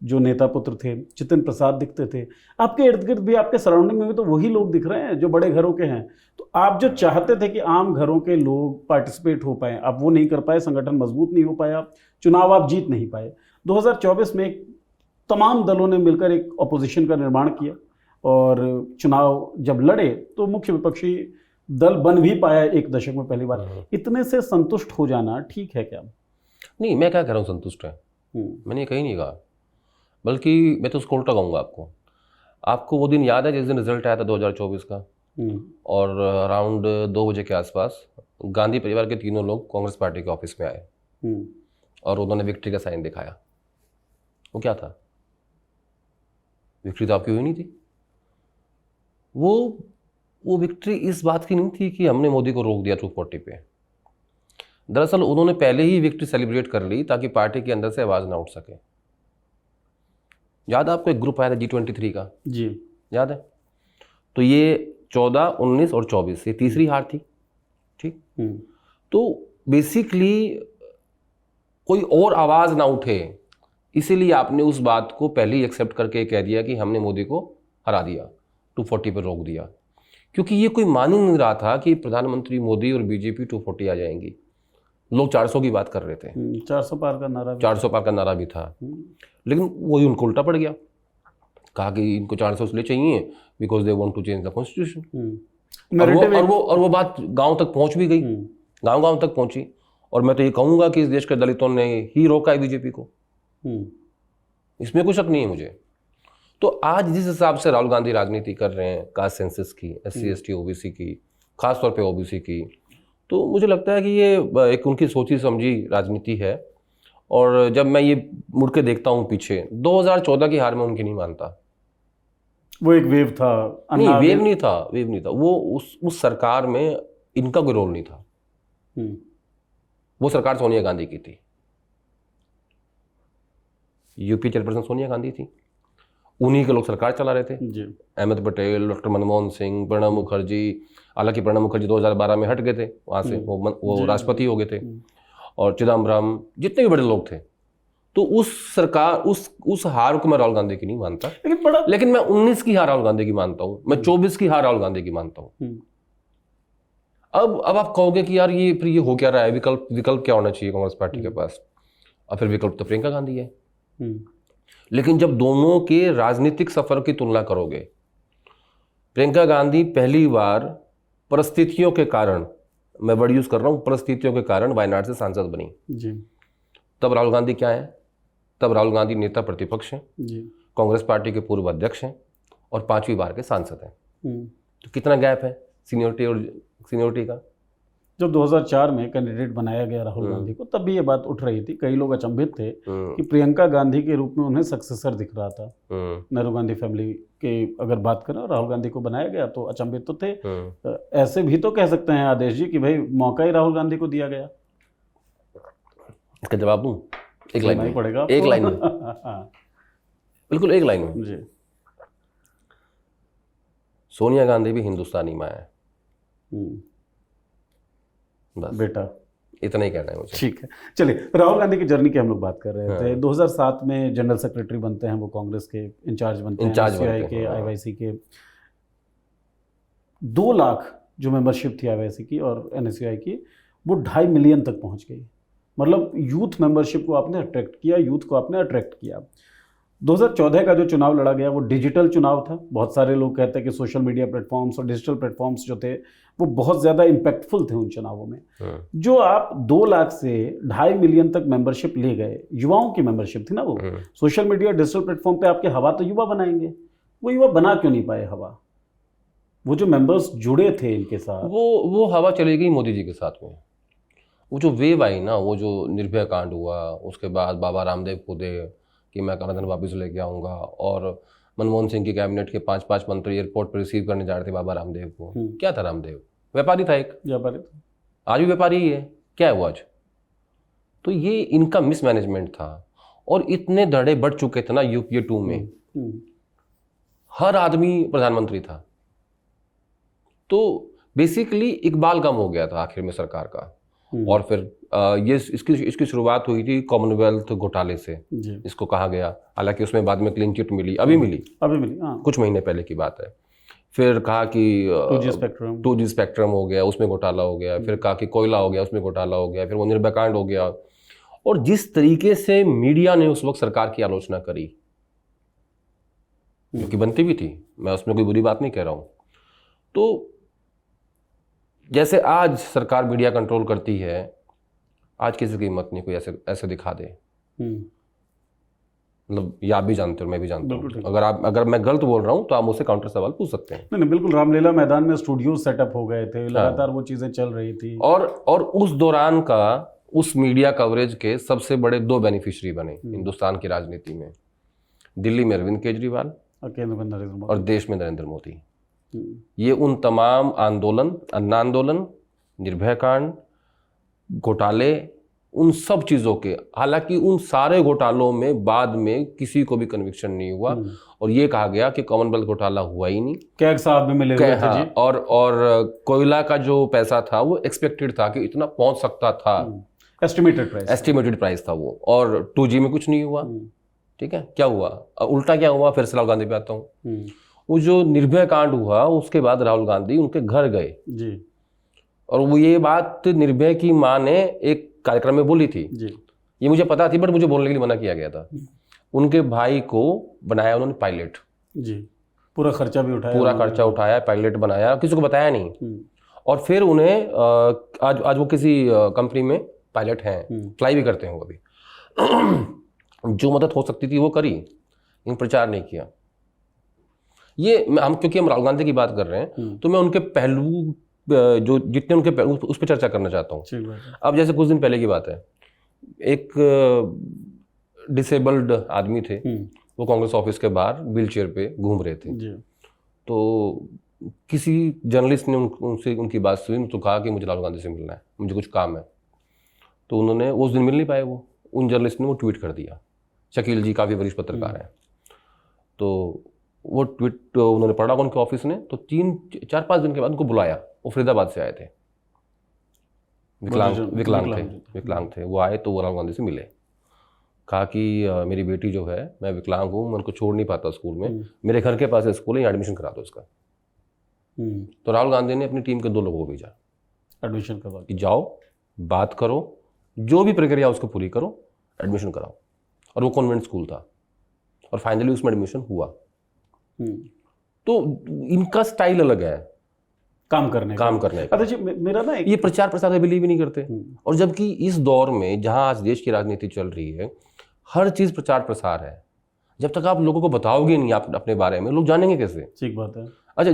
जो नेता पुत्र थे, जितिन प्रसाद दिखते थे, आपके इर्द गिर्द भी, आपके सराउंडिंग में भी तो वही लोग दिख रहे हैं जो बड़े घरों के हैं। तो आप जो चाहते थे कि आम घरों के लोग पार्टिसिपेट हो पाए, आप वो नहीं कर पाए, संगठन मजबूत नहीं हो पाया, चुनाव आप जीत नहीं पाए। 2024 में तमाम दलों ने मिलकर एक अपोजिशन का निर्माण किया और चुनाव जब लड़े तो मुख्य विपक्षी दल बन भी पाया एक दशक में पहली बार। इतने से संतुष्ट हो जाना ठीक है क्या? नहीं, मैं क्या कह रहा हूँ संतुष्ट है, मैंने ये कहीं नहीं कहा, बल्कि मैं तो उसको उल्टा कहूँगा। आपको वो दिन याद है जिस दिन रिजल्ट आया था 2024 का, और अराउंड 2 बजे के आसपास गांधी परिवार के तीनों लोग कांग्रेस पार्टी के ऑफिस में आए और उन्होंने विक्ट्री का साइन दिखाया। वो क्या था? विक्ट्री तो आपकी हुई नहीं थी। वो विक्ट्री इस बात की नहीं थी कि हमने मोदी को रोक दिया 240 पे। दरअसल उन्होंने पहले ही विक्ट्री सेलिब्रेट कर ली ताकि पार्टी के अंदर से आवाज ना उठ सके। याद है आपको एक ग्रुप आया था G23 का? जी याद है। तो ये 14, 19 और 24 ये तीसरी हार थी, ठीक। तो बेसिकली कोई और आवाज ना उठे, इसीलिए आपने उस बात को पहले ही एक्सेप्ट करके कह दिया कि हमने मोदी को हरा दिया, 240 पर रोक दिया, क्योंकि ये कोई मान ही नहीं रहा था कि प्रधानमंत्री मोदी और बीजेपी 240 आ जाएंगी। लोग 400 की बात कर रहे थे, 400 पार का नारा, 400 पार का नारा भी था, लेकिन वही उनको उल्टा पड़ गया। कहा कि इनको 400 इसलिए चाहिए because they want to change the constitution. और वो बात गांव तक पहुंच भी गई, गांव तक पहुंची। और मैं तो ये कहूंगा कि इस देश के दलितों ने ही रोका है बीजेपी को, इसमें कोई शक नहीं है मुझे। तो आज जिस हिसाब से राहुल गांधी राजनीति कर रहे हैं, कास्ट सेंसस की, SC ST OBC की, खासतौर पे OBC की, तो मुझे लगता है कि ये एक उनकी सोची समझी राजनीति है। और जब मैं ये मुड़ के देखता हूँ पीछे, 2014 की हार में उनकी नहीं मानता। वो एक वेव था? नहीं, वेव नहीं था। वो उस सरकार में इनका कोई रोल नहीं था। वो सरकार सोनिया गांधी की थी, यूपी चेयरपर्सन सोनिया गांधी थी, उन्हीं के लोग सरकार चला रहे थे जी। अहमद पटेल, डॉक्टर मनमोहन सिंह, प्रणब मुखर्जी। हालांकि प्रणब मुखर्जी 2012 में हट गए थे वहाँ से, वो राष्ट्रपति हो गए थे, और चिदम्बरम, जितने भी बड़े लोग थे। तो उस सरकार, उस हार को मैं राहुल गांधी की नहीं मानता, लेकिन मैं 19 की हार राहुल गांधी की मानता हूँ, मैं 24 की हार राहुल गांधी की मानता हूँ। अब आप कहोगे कि यार ये फिर ये हो क्या रहा है, विकल्प क्या होना चाहिए कांग्रेस पार्टी के पास? और फिर विकल्प तो प्रियंका गांधी है। लेकिन जब दोनों के राजनीतिक सफर की तुलना करोगे, प्रियंका गांधी पहली बार परिस्थितियों के कारण, मैं वर्ड यूज कर रहा हूं, परिस्थितियों के कारण वायनाड से सांसद बनी जी। तब राहुल गांधी क्या है? तब राहुल गांधी नेता प्रतिपक्ष हैं, कांग्रेस पार्टी के पूर्व अध्यक्ष हैं और 5वीं बार के सांसद हैं। तो कितना गैप है सीनियोरिटी का? जब 2004 में कैंडिडेट बनाया गया राहुल गांधी को, तब भी ये बात उठ रही थी, कई लोग अचंभित थे कि प्रियंका गांधी के रूप में उन्हें सक्सेसर दिख रहा था। नेहरू गांधी फैमिली के अगर बात करें, राहुल गांधी को बनाया गया तो अचंभित तो थे। ऐसे भी तो कह सकते हैं आदेश जी कि भाई मौका ही राहुल गांधी को दिया गया। इसका जवाब दूं? एक लाइन नहीं में, पड़ेगा एक लाइन में, हाँ, बिल्कुल एक लाइन में। जी। सोनिया गांधी भी हिंदुस्तानी माँ है, हम्म, बस बेटा। इतना ही कहना है मुझे। ठीक है, चलिए राहुल गांधी की जर्नी की हम लोग बात कर रहे थे। हाँ। 2007 में जनरल सेक्रेटरी बनते हैं वो, कांग्रेस के इंचार्ज बनते हैं, इंचार्ज NSCI बनते के, हैं, हाँ। आईवाईसी के। 2 लाख जो मेंबरशिप थी आईवाईसी की और NSCI की, वो 2.5 मिलियन तक पहुंच गई। मतलब यूथ मेंबरशिप को आपने अट्रैक्ट किया, यूथ को आपने अट्रैक्ट किया। 2014 का जो चुनाव लड़ा गया वो डिजिटल चुनाव था। बहुत सारे लोग कहते हैं कि सोशल मीडिया प्लेटफॉर्म्स और डिजिटल प्लेटफॉर्म्स जो थे वो बहुत ज़्यादा इम्पैक्टफुल थे उन चुनावों में। हाँ। जो आप 2 लाख से 2.5 मिलियन तक मेंबरशिप ले गए, युवाओं की मेंबरशिप थी ना वो। हाँ। सोशल मीडिया डिजिटल प्लेटफॉर्म पे आपके हवा तो युवा बनाएंगे, वो युवा बना क्यों नहीं पाए हवा? वो जो मेंबर्स जुड़े थे इनके साथ, वो हवा चली गई मोदी जी के साथ में। वो जो वेव आई ना, वो जो निर्भया कांड हुआ, उसके बाद बाबा रामदेव कूदे कि मैं कराधान वापस लेके आऊँगा, और मनमोहन सिंह की कैबिनेट के 5 मंत्री एयरपोर्ट पर रिसीव करने जा रहे थे बाबा रामदेव को। क्या था रामदेव? व्यापारी था, एक व्यापारी था, आज भी व्यापारी ही है। क्या है वो आज? तो ये इनका मिसमैनेजमेंट था। और इतने धड़े बढ़ चुके थे ना UPA 2 में, हर आदमी प्रधानमंत्री था। तो बेसिकली इकबाल गम हो गया था आखिर में सरकार का। और फिर ये इसकी शुरुआत हुई थी कॉमनवेल्थ घोटाले से, इसको कहा गया। हालांकि उसमें बाद में क्लीन चिट मिली, अभी मिली, हाँ। कुछ महीने पहले की बात है। फिर कहा कि 2G स्पेक्ट्रम हो गया, उसमें घोटाला हो गया। फिर कहा कि कोयला हो गया, उसमें घोटाला हो गया। फिर वो निर्भया कांड हो गया। और जिस तरीके से मीडिया ने उस वक्त सरकार की आलोचना करी, जो कि बनती भी थी, मैं उसमें कोई बुरी बात नहीं कह रहा हूँ। तो जैसे आज सरकार मीडिया कंट्रोल करती है, आज किसी की हिम्मत नहीं कोई ऐसे दिखा दे। मतलब ये आप भी जानते हो, मैं भी जानता हूँ। अगर मैं गलत बोल रहा हूँ तो आप मुझसे काउंटर सवाल पूछ सकते हैं। नहीं, बिल्कुल। रामलीला मैदान में स्टूडियो सेटअप हो गए थे, लगातार वो चीजें चल रही थी। और उस दौरान का उस मीडिया कवरेज के सबसे बड़े 2 बेनिफिशियरी बने हिंदुस्तान की राजनीति में। दिल्ली में अरविंद केजरीवाल और देश में नरेंद्र मोदी। ये उन तमाम आंदोलन, अन्ना आंदोलन, निर्भया कांड, घोटाले, उन सब चीज़ों के, हालांकि उन सारे घोटालों में बाद में किसी को भी कन्विक्शन नहीं हुआ। और ये कहा गया कि कॉमनवेल्थ घोटाला हुआ ही नहीं। कैग साहब में मिले हुए थे जी। और कोयला का जो पैसा था वो एक्सपेक्टेड था कि इतना पहुंच सकता था, एस्टिमेटेड प्राइस था वो। और 2G में कुछ नहीं हुआ। ठीक है, क्या हुआ? उल्टा क्या हुआ? फिर से राहुल गांधी पे आता हूँ। वो जो निर्भया कांड हुआ उसके बाद राहुल गांधी उनके घर गए जी। और वो ये बात निर्भया की माँ ने एक कार्यक्रम में बोली थी जी। ये मुझे पता थी, बट मुझे बोलने के लिए मना किया गया था। उनके भाई को बनाया उन्होंने पायलट जी, पूरा खर्चा भी उठाया, पूरा खर्चा उठाया, पायलट बनाया, किसी को बताया नहीं। और फिर उन्हें आज वो किसी कंपनी में पायलट हैं, फ्लाई भी करते हैं वो अभी। जो मदद हो सकती थी वो करी, इन प्रचार नहीं किया। ये हम क्योंकि हम राहुल गांधी की बात कर रहे हैं तो मैं उनके पहलू जो जितने उनके पहलू उस पर चर्चा करना चाहता हूँ। अब जैसे कुछ दिन पहले की बात है, एक डिसेबल्ड आदमी थे, वो कांग्रेस ऑफिस के बाहर व्हील चेयर पे घूम रहे थे। तो किसी जर्नलिस्ट ने उनसे उनकी बात सुनी तो कहा कि मुझे राहुल गांधी से मिलना है, मुझे कुछ काम है। तो उन्होंने उस दिन मिल नहीं पाए वो, उन जर्नलिस्ट ने वो ट्वीट कर दिया। शकील जी काफ़ी वरिष्ठ पत्रकार हैं, तो वो ट्वीट उन्होंने पढ़ा उनके ऑफिस ने। तो 4-5 दिन के बाद उनको बुलाया। वो फरीदाबाद से आए थे, विकलांग थे। वो आए तो वो राहुल गांधी से मिले, कहा कि मेरी बेटी जो है, मैं विकलांग हूँ, मैं उनको छोड़ नहीं पाता स्कूल में, मेरे घर के पास स्कूल है, एडमिशन करा दो इसका। तो राहुल गांधी ने अपनी टीम के 2 लोगों को भेजा एडमिशन करवा कि जाओ, बात करो, जो भी प्रक्रिया उसको पूरी करो, एडमिशन कराओ। और वो कॉन्वेंट स्कूल था और फाइनली उसमें एडमिशन हुआ। तो इनका स्टाइल अलग है काम करने का। अच्छा जी, मेरा ना ये प्रचार प्रसार में बिलीव ही नहीं करते। और जबकि इस दौर में जहां आज देश की राजनीति चल रही है, हर चीज प्रचार प्रसार है। जब तक आप लोगों को बताओगे नहीं आप अपने बारे में, लोग जानेंगे कैसे? ठीक बात है। अच्छा,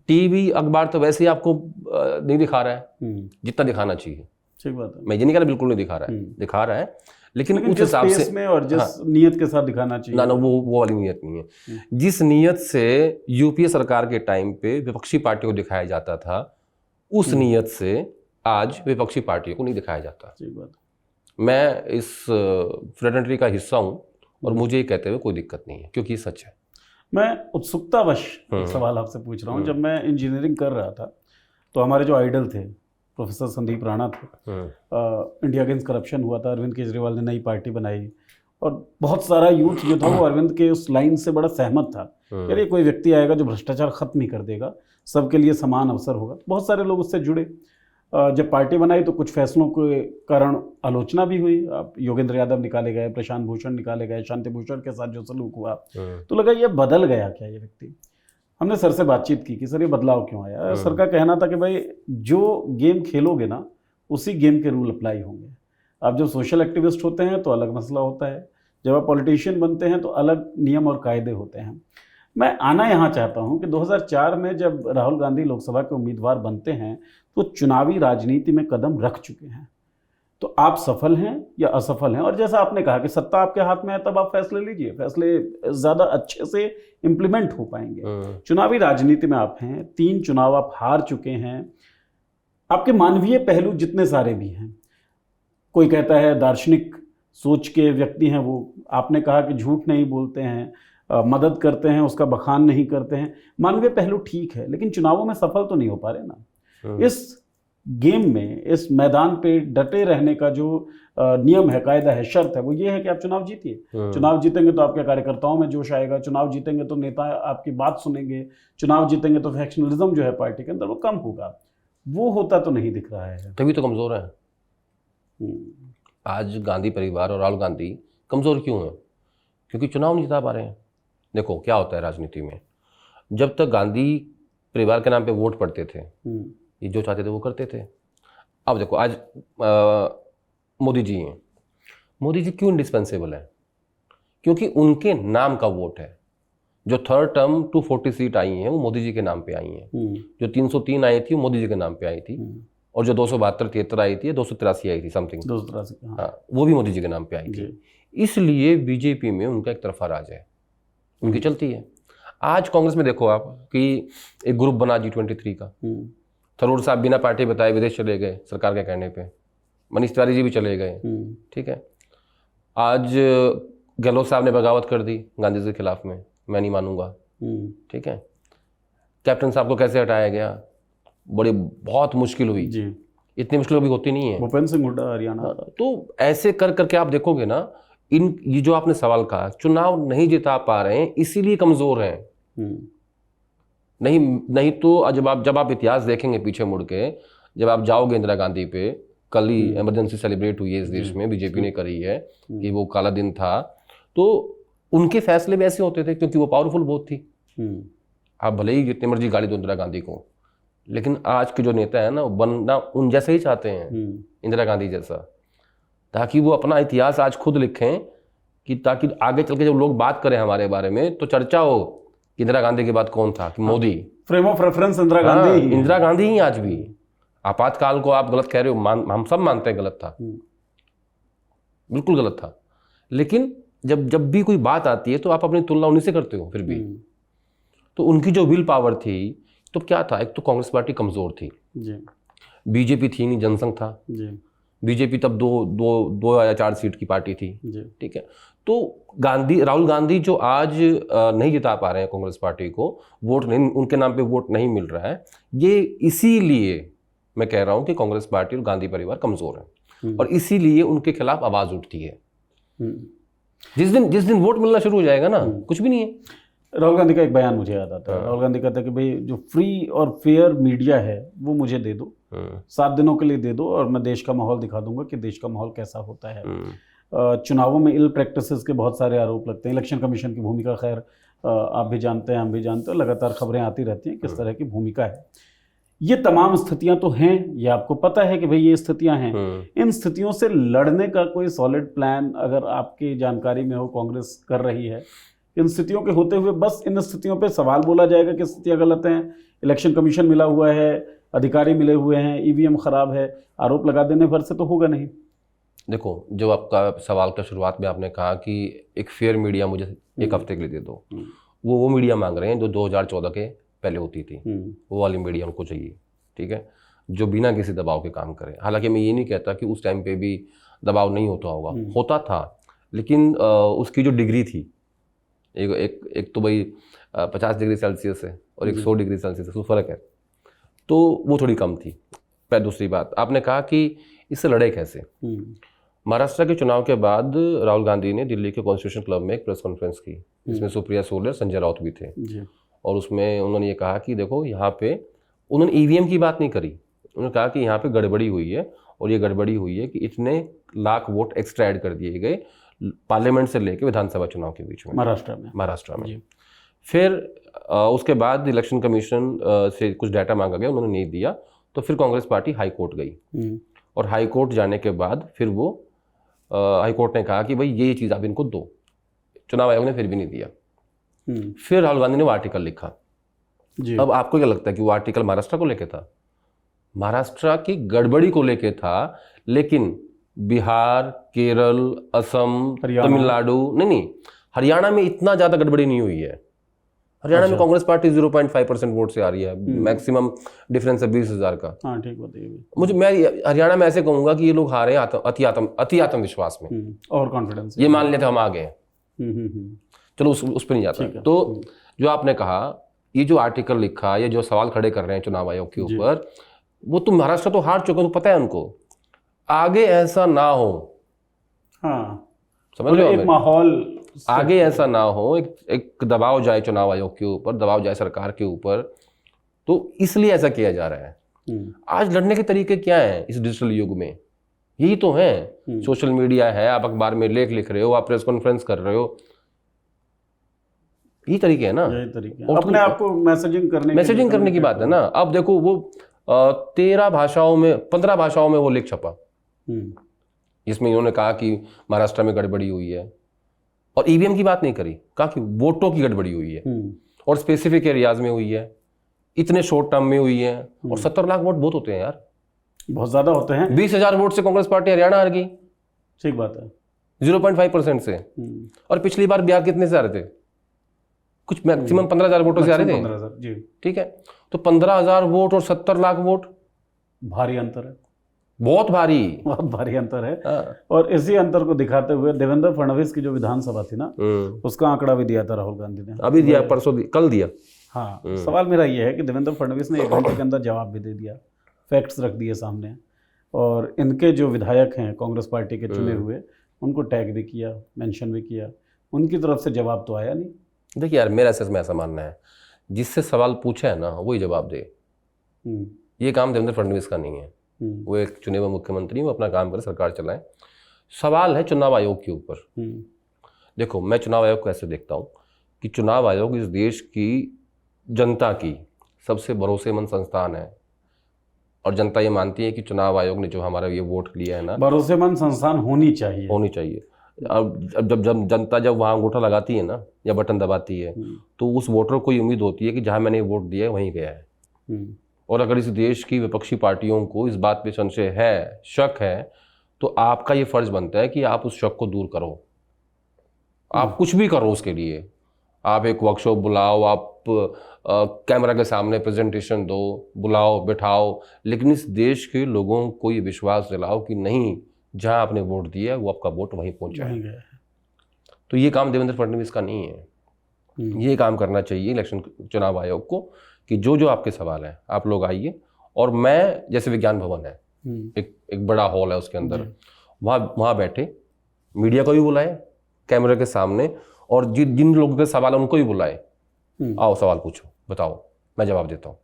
टीवी अखबार तो वैसे ही आपको नहीं दिखा रहा है जितना दिखाना चाहिए। ठीक बात है, मैं ये नहीं कह रहा बिल्कुल नहीं दिखा रहा है, दिखा रहा है, लेकिन उस हिसाब से में और जिस नियत के साथ दिखाना चाहिए। ना वो वाली नियत नहीं है। जिस नियत से यूपीए सरकार के टाइम पे विपक्षी पार्टियों को दिखाया जाता था, उस नियत से आज विपक्षी पार्टियों को नहीं दिखाया जाता। मैं इस फ्रेटर्निटी का हिस्सा हूँ और मुझे ये कहते हुए कोई दिक्कत नहीं है, क्योंकि ये सच है। मैं उत्सुकतावश एक सवाल आपसे पूछ रहा हूँ। जब मैं इंजीनियरिंग कर रहा था तो हमारे जो आइडल थे प्रोफेसर संदीप राणा थे। इंडिया अगेंस्ट करप्शन हुआ था, अरविंद केजरीवाल ने नई पार्टी बनाई और बहुत सारा यूथ जो था वो अरविंद के उस लाइन से बड़ा सहमत था। यार ये कोई व्यक्ति आएगा जो भ्रष्टाचार खत्म ही कर देगा, सबके लिए समान अवसर होगा। बहुत सारे लोग उससे जुड़े। जब पार्टी बनाई तो कुछ फैसलों के कारण आलोचना भी हुई। अब योगेंद्र यादव निकाले गए, प्रशांत भूषण निकाले गए, शांति भूषण के साथ जो सलूक हुआ तो लगा ये बदल गया क्या ये व्यक्ति। हमने सर से बातचीत की कि सर ये बदलाव क्यों आया। सर का कहना था कि भाई जो गेम खेलोगे ना उसी गेम के रूल अप्लाई होंगे। आप जब सोशल एक्टिविस्ट होते हैं तो अलग मसला होता है, जब आप पॉलिटिशियन बनते हैं तो अलग नियम और कायदे होते हैं। मैं आना यहाँ चाहता हूँ कि 2004 में जब राहुल गांधी लोकसभा के उम्मीदवार बनते हैं तो चुनावी राजनीति में कदम रख चुके हैं। तो आप सफल हैं या असफल हैं? और जैसा आपने कहा कि सत्ता आपके हाथ में है, तब आप फैसले लीजिए, फैसले ज़्यादा अच्छे से इम्प्लीमेंट हो पाएंगे। चुनावी राजनीति में आप हैं, 3 चुनाव आप हार चुके हैं। आपके मानवीय पहलू जितने सारे भी हैं, कोई कहता है दार्शनिक सोच के व्यक्ति हैं वो, आपने कहा कि झूठ नहीं बोलते हैं, मदद करते हैं, उसका बखान नहीं करते हैं। मानवीय पहलू ठीक है, लेकिन चुनावों में सफल तो नहीं हो पा रहे ना। इस गेम में, इस मैदान पे डटे रहने का जो नियम है, कायदा है, शर्त है, वो ये है कि आप चुनाव जीतिए। चुनाव जीतेंगे तो आपके कार्यकर्ताओं में जोश आएगा, चुनाव जीतेंगे तो नेता आपकी बात सुनेंगे, चुनाव जीतेंगे तो फैक्शनलिज्म जो है पार्टी के अंदर वो कम होगा। वो होता तो नहीं दिख रहा है, तभी तो कमज़ोर है। आज गांधी परिवार और राहुल गांधी कमज़ोर क्यों है? क्योंकि चुनाव नहीं जिता पा रहे हैं। देखो क्या होता है राजनीति में, जब तक गांधी परिवार के नाम पे वोट पड़ते थे, ये जो चाहते थे वो करते थे। अब देखो आज मोदी जी हैं। मोदी जी क्यों इंडिस्पेंसेबल है? क्योंकि उनके नाम का वोट है। जो 3rd टर्म 240 सीट आई हैं वो मोदी जी के नाम पे आई हैं। जो 303 आई थी वो मोदी जी के नाम पे आई थी। और जो 272-73 आई थी, 283 आई थी समथिंग, 283, हाँ, वो भी मोदी जी के नाम पे आई थी। इसलिए बीजेपी में उनका एक तरफा राज है, उनकी चलती है। आज कांग्रेस में देखो आप कि एक ग्रुप बना G23 का। थरूर साहब बिना पार्टी बताए विदेश चले गए सरकार के कहने पे, मनीष तिवारी जी भी चले गए, ठीक है। आज गहलोत साहब ने बगावत कर दी गांधी जी के खिलाफ में, मैं नहीं मानूंगा, ठीक है। कैप्टन साहब को कैसे हटाया गया, बड़ी बहुत मुश्किल हुई जी। इतनी मुश्किल भी होती नहीं है। भूपेंद्र सिंह हुड्डा हरियाणा। तो ऐसे कर करके आप देखोगे ना, ये जो आपने सवाल कहा, चुनाव नहीं जिता पा रहे हैं इसीलिए कमजोर हैं। नहीं तो जब आप इतिहास देखेंगे पीछे मुड़ के, जब आप जाओगे इंदिरा गांधी पे, कल ही इमरजेंसी सेलिब्रेट हुई है इस देश में, बीजेपी ने करी है कि वो काला दिन था, तो उनके फैसले भी ऐसे होते थे क्योंकि वो पावरफुल बहुत थी। आप भले ही जितनी मर्जी गाली दो इंदिरा गांधी को, लेकिन आज के जो नेता है ना, वो बनना उन जैसे ही चाहते हैं, इंदिरा गांधी जैसा, ताकि वो अपना इतिहास आज खुद लिखें, कि ताकि आगे चल के जब लोग बात करें हमारे बारे में तो चर्चा हो कि इंदिरा गांधी के बाद कौन था, कि Modi. Frame of reference Indira Gandhi ही, इंदिरा गांधी ही आज भी। आपातकाल को आप गलत कह रहे हो, हम सब मानते हैं गलत था, बिल्कुल गलत था, लेकिन जब भी कोई बात आती है तो आप अपनी तुलना उन्हीं से करते हो। फिर भी तो उनकी जो विल पावर थी, तो क्या था, एक तो कांग्रेस पार्टी कमजोर थी, बीजेपी थी नहीं, जनसंघ था, बीजेपी तब दो या 4 सीट की पार्टी थी, ठीक है। तो राहुल गांधी जो आज नहीं जिता पा रहे हैं कांग्रेस पार्टी को, वोट नहीं, उनके नाम पे वोट नहीं मिल रहा है, ये इसीलिए मैं कह रहा हूं कि कांग्रेस पार्टी और गांधी परिवार कमजोर है, और इसीलिए उनके खिलाफ आवाज उठती है। जिस दिन वोट मिलना शुरू हो जाएगा ना, कुछ भी नहीं है। राहुल गांधी का एक बयान मुझे याद आता है। राहुल गांधी कहता है कि भाई जो फ्री और फेयर मीडिया है वो मुझे दे दो, 7 दिनों के लिए दे दो, और मैं देश का माहौल दिखा दूंगा कि देश का माहौल कैसा होता है। चुनावों में इल प्रैक्टिसेस के बहुत सारे आरोप लगते हैं। इलेक्शन कमीशन की भूमिका खैर आप भी जानते हैं, हम भी जानते हैं, लगातार खबरें आती रहती हैं किस तरह की भूमिका है। ये तमाम स्थितियां तो हैं, ये आपको पता है कि भाई ये स्थितियां हैं। इन स्थितियों से लड़ने का कोई सॉलिड प्लान अगर आपकी जानकारी में हो, कांग्रेस कर रही है? इन स्थितियों के होते हुए बस इन स्थितियों पे सवाल बोला जाएगा कि स्थितियां गलत हैं, इलेक्शन कमीशन मिला हुआ है, अधिकारी मिले हुए हैं, ईवीएम खराब है, आरोप लगा देने भर से तो होगा नहीं। देखो, जो आपका सवाल का शुरुआत में आपने कहा कि एक फेयर मीडिया मुझे 1 हफ्ते के लिए दे दो, वो मीडिया मांग रहे हैं जो 2014 के पहले होती थी, वो वाली मीडिया उनको चाहिए, ठीक है, जो बिना किसी दबाव के काम करे। हालांकि मैं ये नहीं कहता कि उस टाइम पे भी दबाव नहीं होता होगा, होता था, लेकिन उसकी जो डिग्री थी, एक तो भाई 50 डिग्री सेल्सियस है और एक 100 डिग्री सेल्सियस है, उसमें फ़र्क है, तो वो थोड़ी कम थी। पर दूसरी बात, आपने कहा कि इससे लड़े कैसे। महाराष्ट्र के चुनाव के बाद राहुल गांधी ने दिल्ली के कॉन्स्टिट्यूशन क्लब में एक प्रेस कॉन्फ्रेंस की, जिसमें सुप्रिया सुले और संजय राउत भी थे जी। और उसमें उन्होंने ये कहा कि देखो यहाँ पे, उन्होंने ईवीएम की बात नहीं करी, उन्होंने कहा कि यहाँ पे गड़बड़ी हुई है, और ये गड़बड़ी हुई है कि इतने लाख वोट एक्स्ट्रा ऐड कर दिए गए पार्लियामेंट से लेकर विधानसभा चुनाव के बीच में महाराष्ट्र में। फिर उसके बाद इलेक्शन कमीशन से कुछ डाटा मांगा गया, उन्होंने नहीं दिया, तो फिर कांग्रेस पार्टी हाई कोर्ट गई, और हाई कोर्ट जाने के बाद फिर वो हाई कोर्ट ने कहा कि भाई ये चीज़ आप इनको दो, चुनाव आयोग ने फिर भी नहीं दिया। फिर राहुल गांधी ने वो आर्टिकल लिखा जी। अब आपको क्या लगता है कि वो आर्टिकल महाराष्ट्र को लेके था? महाराष्ट्र की गड़बड़ी को लेके था, लेकिन बिहार, केरल, असम, तमिलनाडु, नहीं, हरियाणा में इतना ज़्यादा गड़बड़ी नहीं हुई है। हरियाणा में कांग्रेस पार्टी 0.5% वोट से आ रही है, मैक्सिमम डिफरेंस है 20,000 का। हाँ, ठीक बताइए। मैं हरियाणा में ऐसे कहूंगा कि ये लोग हारे अति आत्मविश्वास में, और कॉन्फिडेंस, ये मान लेते हम आ गए। चलो उस पर नहीं जाता। तो जो आपने कहा, ये जो आर्टिकल लिखा, ये जो सवाल खड़े कर रहे हैं चुनाव आयोग के ऊपर, वो तो महाराष्ट्र तो हार चुके हैं, तो पता है उनको, आगे ऐसा ना हो। हाँ, समझ रहे हो, एक माहौल आगे ऐसा ना हो, एक दबाव जाए चुनाव आयोग के ऊपर, दबाव जाए सरकार के ऊपर, तो इसलिए ऐसा किया जा रहा है। आज लड़ने के तरीके क्या हैं इस डिजिटल युग में? यही तो है, सोशल मीडिया है, आप अखबार में लेख लिख रहे हो, आप प्रेस कॉन्फ्रेंस कर रहे हो, यही तरीके है ना, यही तरीके हैं। अपने आप को मैसेजिंग करने की बात है ना। अब देखो, वो 13 भाषाओं में, 15 भाषाओं में वो लेख छपा, जिसमें इन्होंने कहा कि महाराष्ट्र में गड़बड़ी हुई है, और ईवीएम की बात नहीं करी, कहा कि वोटों की गड़बड़ी हुई है, और स्पेसिफिक एरियाज में हुई है, इतने शॉर्ट टर्म में हुई है, और 70 लाख वोट बहुत होते हैं यार, बहुत ज्यादा होते हैं। 20,000 वोट से कांग्रेस पार्टी हरियाणा हार गई, ठीक बात है, 0.5% से। और पिछली बार बिहार कितने से आ रहे थे? कुछ मैक्सिमम 15,000 वोटों से आ रहे थे, ठीक है। तो 15,000 वोट और 70 लाख वोट, भारी अंतर है, बहुत भारी अंतर है। और इसी अंतर को दिखाते हुए देवेंद्र फडणवीस की जो विधानसभा थी ना, उसका आंकड़ा भी दिया था राहुल गांधी ने, अभी दिया, परसों कल दिया। हाँ, सवाल मेरा ये है कि देवेंद्र फडणवीस ने 1 घंटे के अंदर जवाब भी दे दिया, फैक्ट्स रख दिए सामने, और इनके जो विधायक हैं कांग्रेस पार्टी के चुने हुए, उनको टैग भी किया, मेंशन भी किया, उनकी तरफ से जवाब तो आया नहीं। देखिए यार, मेरा में ऐसा मानना है, जिससे सवाल पूछा है ना वही जवाब दे। ये काम देवेंद्र फडणवीस का नहीं है, वो एक चुने हुए मुख्यमंत्री, वो अपना काम करे, सरकार चलाए। सवाल है चुनाव आयोग के ऊपर। देखो, मैं चुनाव आयोग को ऐसे देखता हूँ कि चुनाव आयोग इस देश की जनता की सबसे भरोसेमंद संस्थान है, और जनता ये मानती है कि चुनाव आयोग ने जो हमारा ये वोट लिया है ना, भरोसेमंद संस्थान होनी चाहिए। अब जब जनता जब वहाँ अंगूठा लगाती है ना, या बटन दबाती है, तो उस वोटर को ये उम्मीद होती है कि जहाँ मैंने वोट दिया है वहीं गया है। और अगर इस देश की विपक्षी पार्टियों को इस बात पे संशय है, शक है, तो आपका ये फर्ज बनता है कि आप उस शक को दूर करो। आप कुछ भी करो उसके लिए, आप एक वर्कशॉप बुलाओ, आप कैमरा के सामने प्रेजेंटेशन दो, बुलाओ, बिठाओ, लेकिन इस देश के लोगों को ये विश्वास दिलाओ कि नहीं, जहां आपने वोट दिया वो आपका वोट वहीं पहुंचा है। तो ये काम देवेंद्र फडणवीस का नहीं है। ये काम करना चाहिए इलेक्शन चुनाव आयोग को कि जो जो आपके सवाल हैं आप लोग आइए, और मैं, जैसे विज्ञान भवन है, एक बड़ा हॉल है, उसके अंदर वहाँ बैठे मीडिया को भी बुलाए कैमरे के सामने, और जिन लोगों के सवाल है उनको भी बुलाए, आओ सवाल पूछो, बताओ, मैं जवाब देता हूँ।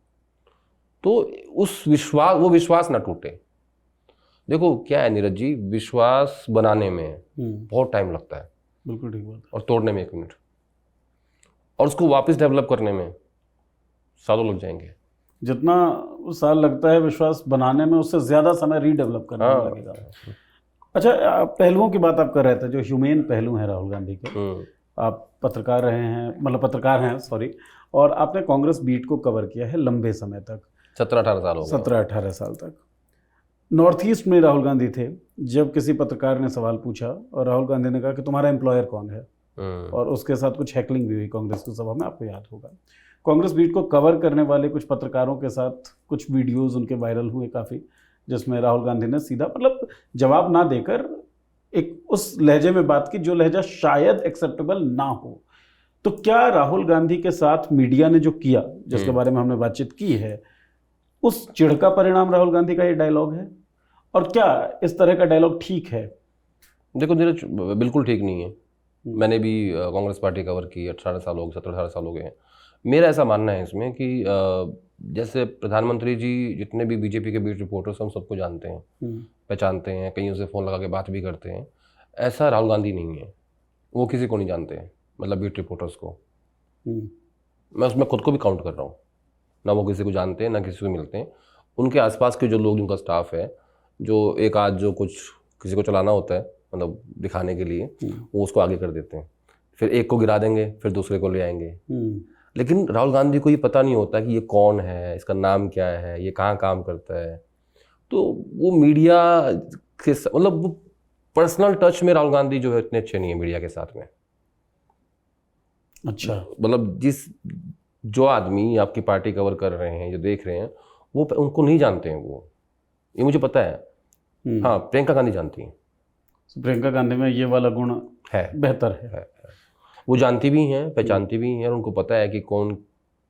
तो वो विश्वास ना टूटे। देखो क्या है नीरज जी, विश्वास बनाने में बहुत टाइम लगता है, बिल्कुल ठीक बात है, और तोड़ने में 1 मिनट, और उसको वापस डेवलप करने में सालों लग जाएंगे। जितना साल लगता है विश्वास बनाने में, उससे ज्यादा समय रीडेवलप करने में लगेगा। अच्छा, पहलुओं की बात आप कर रहे थे, जो ह्यूमेन पहलू हैं राहुल गांधी के। आप पत्रकार हैं, सॉरी, और आपने कांग्रेस बीट को कवर किया है लंबे समय तक, 17-18 साल तक। नॉर्थ ईस्ट में राहुल गांधी थे, जब किसी पत्रकार ने सवाल पूछा और राहुल गांधी ने कहा कि तुम्हारा एम्प्लॉयर कौन है, और उसके साथ कुछ हैकलिंग भी हुई कांग्रेस की सभा में, आपको याद होगा। कांग्रेस बीट को कवर करने वाले कुछ पत्रकारों के साथ कुछ वीडियोस उनके वायरल हुए काफ़ी, जिसमें राहुल गांधी ने सीधा, मतलब जवाब ना देकर एक उस लहजे में बात की जो लहजा शायद एक्सेप्टेबल ना हो। तो क्या राहुल गांधी के साथ मीडिया ने जो किया, जिसके बारे में हमने बातचीत की है, उस चिढ़ का परिणाम राहुल गांधी का ये डायलॉग है? और क्या इस तरह का डायलॉग ठीक है? देखो नीरज, बिल्कुल ठीक नहीं है। मैंने भी कांग्रेस पार्टी कवर की, 18 साल हो गए, 17-18 साल हो गए हैं। मेरा ऐसा मानना है इसमें कि जैसे प्रधानमंत्री जी जितने भी बीजेपी के बीट रिपोर्टर्स हम सबको जानते हैं, पहचानते हैं, कईयों से फ़ोन लगा के बात भी करते हैं, ऐसा राहुल गांधी नहीं है। वो किसी को नहीं जानते हैं, मतलब बीट रिपोर्टर्स को। मैं उसमें खुद को भी काउंट कर रहा हूँ। ना वो किसी को जानते हैं, ना किसी को मिलते हैं। उनके आसपास के जो लोग, उनका स्टाफ है, जो एक आध जो कुछ किसी को चलाना होता है, मतलब दिखाने के लिए, वो उसको आगे कर देते हैं। फिर एक को गिरा देंगे, फिर दूसरे को ले आएंगे। लेकिन राहुल गांधी को ये पता नहीं होता कि ये कौन है, इसका नाम क्या है, ये कहाँ काम करता है। तो वो मीडिया के मतलब वो पर्सनल टच में राहुल गांधी जो है इतने अच्छे नहीं है मीडिया के साथ में। अच्छा, मतलब जो आदमी आपकी पार्टी कवर कर रहे हैं, जो देख रहे हैं, वो उनको नहीं जानते हैं। वो ये मुझे पता है। हाँ, प्रियंका गांधी जानती हैं। प्रियंका गांधी में ये वाला गुण है, बेहतर है। वो जानती भी हैं, पहचानती भी हैं, और उनको पता है कि कौन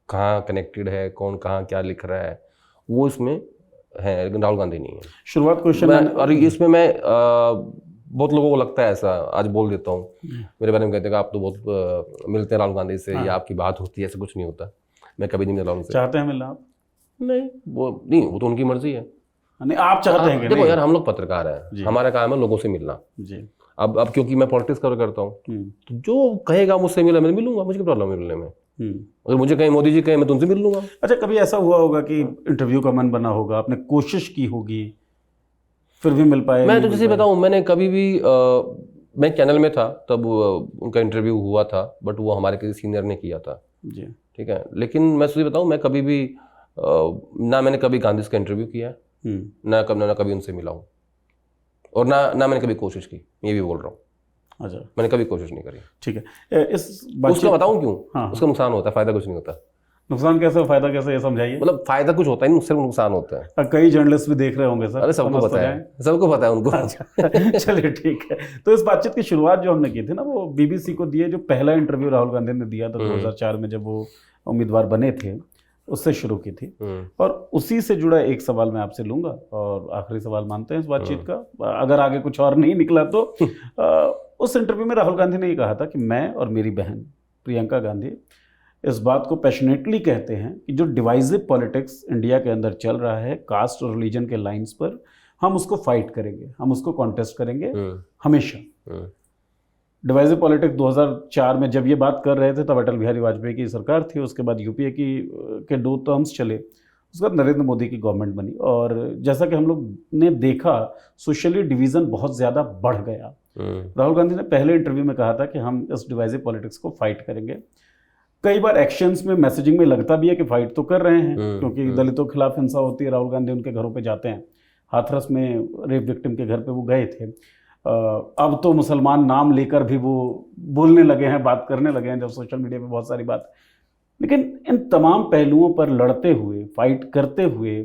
कहाँ कनेक्टेड है, कौन कहाँ क्या लिख रहा है। वो इसमें है, लेकिन राहुल गांधी नहीं है। शुरुआत क्वेश्चन और इसमें मैं बहुत लोगों को लगता है ऐसा, आज बोल देता हूँ, मेरे बारे में कहते हैं कि आप तो बहुत मिलते हैं राहुल गांधी से, या आपकी बात होती है। ऐसा कुछ नहीं होता, मैं कभी नहीं मिला उनसे। चाहते हैं मिलना आप? नहीं, वो तो उनकी मर्जी है। नहीं, आप चाहते हैं कि देखो नहीं? यार, हम लोग पत्रकार हैं, हमारा काम है लोगों से मिलना जी। अब क्योंकि मैं पॉलिटिक्स कवर करता हूँ, तो जो कहेगा मुझसे मिला, मैं मिलूंगा, मुझे क्या प्रॉब्लम है मिलने में। अगर मुझे कहीं मोदी जी कहें, मैं तुमसे मिल लूंगा। अच्छा, कभी ऐसा हुआ होगा कि इंटरव्यू का मन बना होगा, आपने कोशिश की होगी, फिर भी मिल पाए? मैं तो जैसे बताऊँ, मैंने कभी भी मैं चैनल में था तब उनका इंटरव्यू हुआ था, बट वो हमारे किसी सीनियर ने किया था जी, ठीक है। लेकिन मैं सही बताऊँ, मैं कभी भी ना मैंने कभी गांधी का इंटरव्यू किया, ना कभी उनसे मिला हूँ, और ना मैंने कभी कोशिश की, ये भी बोल रहा हूँ। अच्छा, मैंने कभी कोशिश नहीं करी। ठीक है। उसका बताऊँ क्यों? हाँ, उसका नुकसान होता है, फायदा कुछ नहीं होता। नुकसान कैसे, फायदा कैसे, ये समझाइए। मतलब फायदा कुछ होता है नहीं, सिर्फ नुकसान होता है। कई जर्नलिस्ट भी देख रहे होंगे सर। अरे सबको पता है, सबको पता है उनको। अच्छा, चलिए ठीक है। तो इस बातचीत की शुरुआत जो हमने की थी ना, वो बीबीसी को दिए, जो पहला इंटरव्यू राहुल गांधी ने दिया था 2004 में, जब वो उम्मीदवार बने थे, उससे शुरू की थी। और उसी से जुड़ा एक सवाल मैं आपसे लूंगा, और आखिरी सवाल मानते हैं इस बातचीत का, अगर आगे कुछ और नहीं निकला तो। उस इंटरव्यू में राहुल गांधी ने ये कहा था कि मैं और मेरी बहन प्रियंका गांधी इस बात को पैशनेटली कहते हैं कि जो डिवाइसिव पॉलिटिक्स इंडिया के अंदर चल रहा है कास्ट और रिलीजन के लाइंस पर, हम उसको फाइट करेंगे, हम उसको कॉन्टेस्ट करेंगे हमेशा। डिवाइसिव पॉलिटिक्स 2004 में जब ये बात कर रहे थे, तब अटल बिहारी वाजपेयी की सरकार थी, उसके बाद यूपीए के 2 टर्म्स चले, उसके बाद नरेंद्र मोदी की गवर्नमेंट बनी, और जैसा कि हम लोग ने देखा, सोशली डिवीज़न बहुत ज़्यादा बढ़ गया। राहुल गांधी ने पहले इंटरव्यू में कहा था कि हम इस डिवाइसिव पॉलिटिक्स को फाइट करेंगे। कई बार एक्शंस में, मैसेजिंग में लगता भी है कि फाइट तो कर रहे हैं, क्योंकि दलितों के खिलाफ हिंसा होती है, राहुल गांधी उनके घरों पे जाते हैं। हाथरस में रेप विक्टिम के घर पे वो गए थे। अब तो मुसलमान नाम लेकर भी वो बोलने लगे हैं, बात करने लगे हैं, जब सोशल मीडिया पे बहुत सारी बात। लेकिन इन तमाम पहलुओं पर लड़ते हुए, फाइट करते हुए,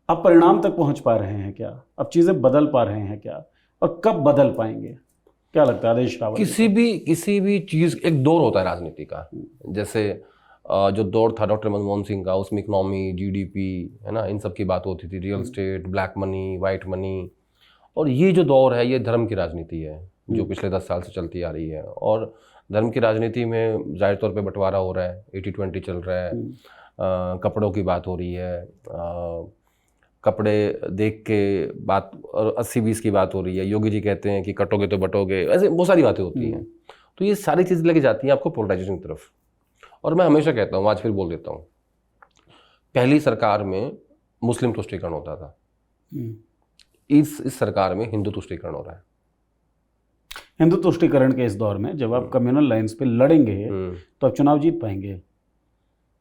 अब परिणाम तक पहुंच पा रहे हैं क्या? अब चीज़ें बदल पा रहे हैं क्या? और कब बदल पाएंगे? क्या लगता है आदेश रावत? किसी भी चीज़, एक दौर होता है राजनीति का। जैसे जो दौर था डॉक्टर मनमोहन सिंह का, उसमें इकोनॉमी, जीडीपी, है ना, इन सब की बात होती थी, real estate, black money, white money. और ये जो दौर है, ये धर्म की राजनीति है, जो पिछले 10 साल से चलती आ रही है। और धर्म की राजनीति में जाहिर तौर पे बंटवारा हो रहा है, 80-20 चल रहा है। कपड़ों की बात हो रही है, कपड़े देख के बात, और 80-20 की बात हो रही है। योगी जी कहते हैं कि कटोगे तो बटोगे, ऐसे बहुत सारी बातें होती हैं। तो ये सारी चीज़ें लेके जाती हैं आपको पोलराइजेशन की तरफ। और मैं हमेशा कहता हूँ, आज फिर बोल देता हूँ, पहली सरकार में मुस्लिम तुष्टीकरण होता था, इस सरकार में हिंदू तुष्टीकरण हो रहा है। हिंदू तुष्टीकरण के इस दौर में जब आप कम्युनल लाइंस पे लड़ेंगे तो आप चुनाव जीत पाएंगे?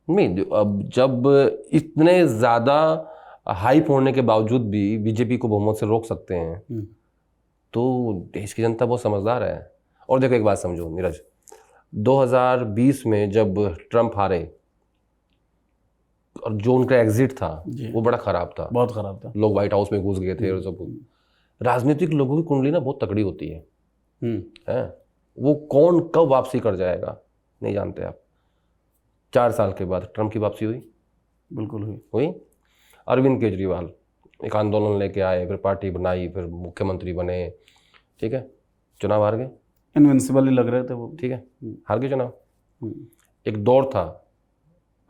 नहीं, अब जब इतने ज़्यादा हाइप होने के बावजूद भी बीजेपी को बहुमत से रोक सकते हैं, तो देश की जनता बहुत समझदार है। और देखो एक बात समझो नीरज, 2020 में जब ट्रंप हारे, और जो उनका एग्जिट था वो बड़ा ख़राब था, बहुत ख़राब था। लोग व्हाइट हाउस में घुस गए थे और सब। राजनीतिक लोगों की कुंडली ना बहुत तगड़ी होती है। वो कौन कब वापसी कर जाएगा नहीं जानते आप। 4 साल के बाद ट्रम्प की वापसी हुई, बिल्कुल हुई। अरविंद केजरीवाल एक आंदोलन लेके आए, फिर पार्टी बनाई, फिर मुख्यमंत्री बने, ठीक है, चुनाव हार गए। इनविंसिबल ही लग रहे थे वो, ठीक है, हार गए चुनाव। एक दौर था,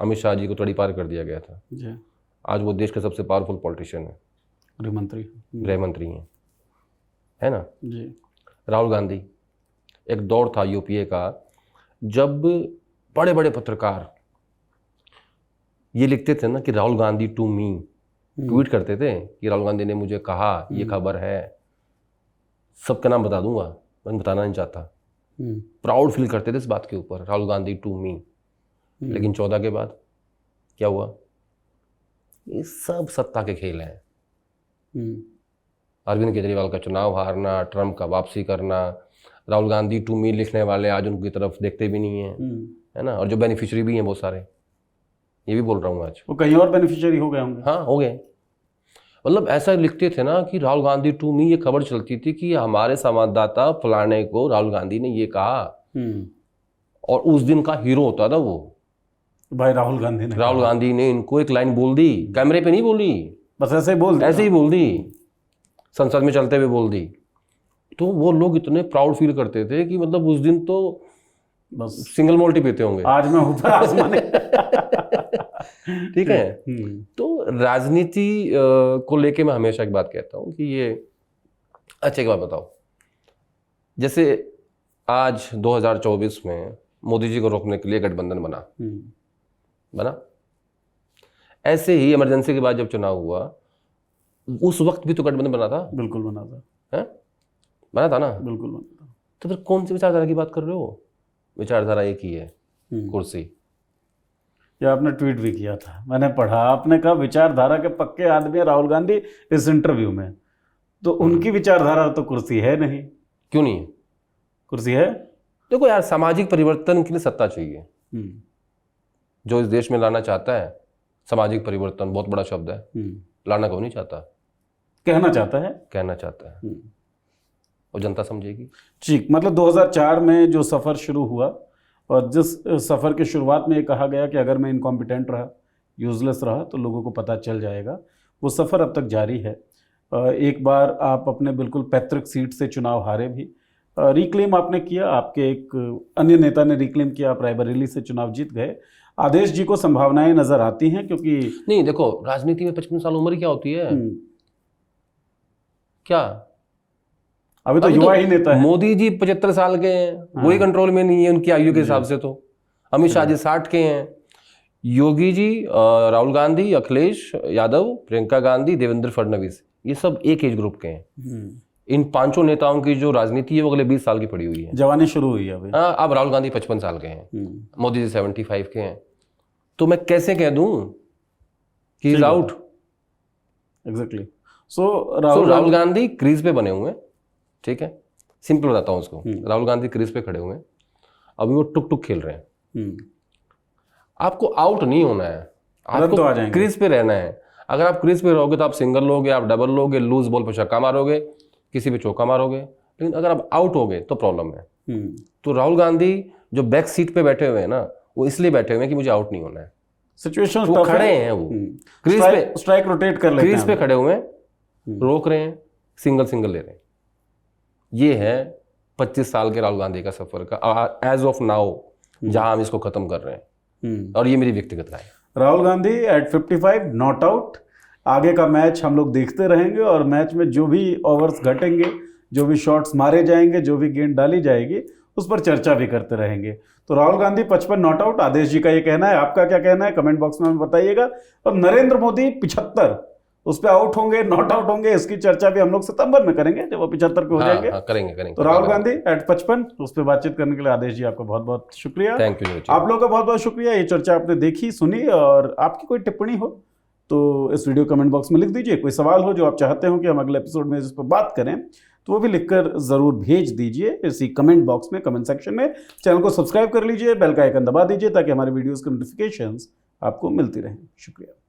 अमित शाह जी को तड़ी पार कर दिया गया था जी। आज वो देश के सबसे पावरफुल पॉलिटिशियन है, गृह मंत्री हैं, है ना जी। राहुल गांधी, एक दौर था यूपीए का जब बड़े बड़े पत्रकार ये लिखते थे ना कि Rahul Gandhi to me, tweet करते थे कि राहुल गांधी ने मुझे कहा, ये खबर है, सबका नाम बता दूंगा, मैं बताना नहीं चाहता। प्राउड फील करते थे इस बात के ऊपर, राहुल गांधी टू मी। लेकिन 14 के बाद क्या हुआ? ये सब सत्ता के खेल हैं। अरविंद केजरीवाल का चुनाव हारना, ट्रम्प का वापसी करना, राहुल गांधी टू मी लिखने वाले आज उनकी तरफ देखते भी नहीं हैं, है ना, और जो बेनिफिशियरी भी हैं बहुत सारे, ये भी बोल रहा हूँ आज, वो कहीं और बेनिफिशियरी हो गए होंगे। हाँ हो गए। मतलब ऐसा लिखते थे ना कि राहुल गांधी टू मी, ये खबर चलती थी कि हमारे संवाददाता फलाने को राहुल गांधी ने ये कहा, और उस दिन का हीरो होता था वो भाई राहुल गांधी ने इनको एक लाइन बोल दी, कैमरे पे नहीं बोली, बस ऐसे ही बोल दी, ऐसे ही बोल दी, संसद में चलते हुए बोल दी। तो वो लोग इतने प्राउड फील करते थे कि मतलब उस दिन तो बस सिंगल मोल्टी पीते होंगे, आज मैं ऊपर आसमाने। ठीक है। तो राजनीति को लेके मैं हमेशा एक बात कहता हूँ कि ये, अच्छा एक बात बताओ, जैसे आज 2024 में मोदी जी को रोकने के लिए गठबंधन बना, ऐसे ही इमरजेंसी के बाद जब चुनाव हुआ उस वक्त भी तो गठबंधन बना था। बिल्कुल बना था, है बना था ना, बिल्कुल बना था। तो फिर कौन सी विचारधारा की बात कर रहे हो? विचारधारा एक ही है, कुर्सी। ये आपने ट्वीट भी किया था, मैंने पढ़ा, आपने कहा विचारधारा के पक्के आदमी है राहुल गांधी इस इंटरव्यू में, तो उनकी विचारधारा तो कुर्सी है नहीं। क्यों नहीं है? कुर्सी है। देखो यार, सामाजिक परिवर्तन के लिए सत्ता चाहिए। जो इस देश में लाना चाहता है सामाजिक परिवर्तन, बहुत बड़ा शब्द है, लाना क्यों नहीं चाहता? कहना चाहता है, और जनता समझेगी। ठीक, मतलब 2004 में जो सफ़र शुरू हुआ और जिस सफ़र की शुरुआत में ये कहा गया कि अगर मैं इनकॉम्पिटेंट रहा, यूजलेस रहा, तो लोगों को पता चल जाएगा, वो सफ़र अब तक जारी है। एक बार आप अपने बिल्कुल पैतृक सीट से चुनाव हारे भी, रिक्लेम आपने किया, आपके एक अन्य नेता ने रिक्लेम किया, आप रायबरेली से चुनाव जीत गए। आदेश जी को संभावनाएं नजर आती हैं, क्योंकि नहीं, देखो राजनीति में 55 साल उम्र क्या होती है? क्या अभी तो युवा ही नेता है। मोदी जी 75 साल के हैं, वही कंट्रोल में नहीं है उनकी आयु के हिसाब से। तो अमित शाह जी 60 के हैं, योगी जी, राहुल गांधी, अखिलेश यादव, प्रियंका गांधी, देवेंद्र फडणवीस, ये सब एक एज ग्रुप के हैं। इन 5 नेताओं की जो राजनीति है वो अगले 20 साल की पड़ी हुई है, जवानी शुरू हुई है अभी। हाँ, अब राहुल गांधी 55 साल के हैं, मोदी जी 75 के हैं, तो मैं कैसे कह दूं कि is out? Exactly. So Rahul Gandhi crease पे बने हुए हैं, ठीक है, सिंपल बताता हूँ उसको। राहुल गांधी क्रीज पे खड़े हुए हैं, अभी वो टुक टुक खेल रहे हैं। आपको आउट नहीं होना है, आपको तो क्रीज पे रहना है। अगर आप क्रीज पे रहोगे तो आप सिंगल लोगे, आप डबल लोगे, लूज बॉल पर छक्का मारोगे, किसी भी चौका मारोगे, लेकिन अगर आप आउट हो गए तो प्रॉब्लम है। तो राहुल गांधी जो बैक सीट पे बैठे हुए हैं ना, वो इसलिए बैठे हुए हैं कि मुझे आउट नहीं होना है। सिचुएशन वो खड़े हैं, वो क्रीज पे स्ट्राइक रोटेट कर लेते हैं, क्रीज पे खड़े हुए हैं, रोक रहे हैं, सिंगल ले रहे हैं। ये है 25 साल के राहुल गांधी का सफर का एज ऑफ नाउ, जहां हम इसको खत्म कर रहे हैं। और ये मेरी व्यक्तिगत राय है। Rahul Gandhi at 55 not out. आगे का मैच हम लोग देखते रहेंगे, और मैच में जो भी ओवर्स घटेंगे, जो भी शॉट्स मारे जाएंगे, जो भी गेंद डाली जाएगी, उस पर चर्चा भी करते रहेंगे। तो राहुल गांधी 55 नॉट आउट, आदेश जी का ये कहना है। आपका क्या कहना है कमेंट बॉक्स में हमें बताइएगा। और नरेंद्र मोदी 75, उस पर आउट होंगे, नॉट आउट होंगे, इसकी चर्चा भी हम लोग सितंबर में करेंगे जब वो 75 के हो जाएंगे। करेंगे। तो राहुल गांधी एट 55, उस पर बातचीत करने के लिए आदेश जी आपका बहुत बहुत शुक्रिया। Thank you. आप लोगों का बहुत बहुत शुक्रिया। ये चर्चा आपने देखी, सुनी, और आपकी कोई टिप्पणी हो तो इस वीडियो कमेंट बॉक्स में लिख दीजिए। कोई सवाल हो जो आप चाहते हो कि हम अगले एपिसोड में इस पर बात करें, तो वो भी लिखकर ज़रूर भेज दीजिए इसी कमेंट बॉक्स में, कमेंट सेक्शन में। चैनल को सब्सक्राइब कर लीजिए, बेल का आइकन दबा दीजिए ताकि हमारे वीडियोस की नोटिफिकेशंस आपको मिलती रहें। शुक्रिया।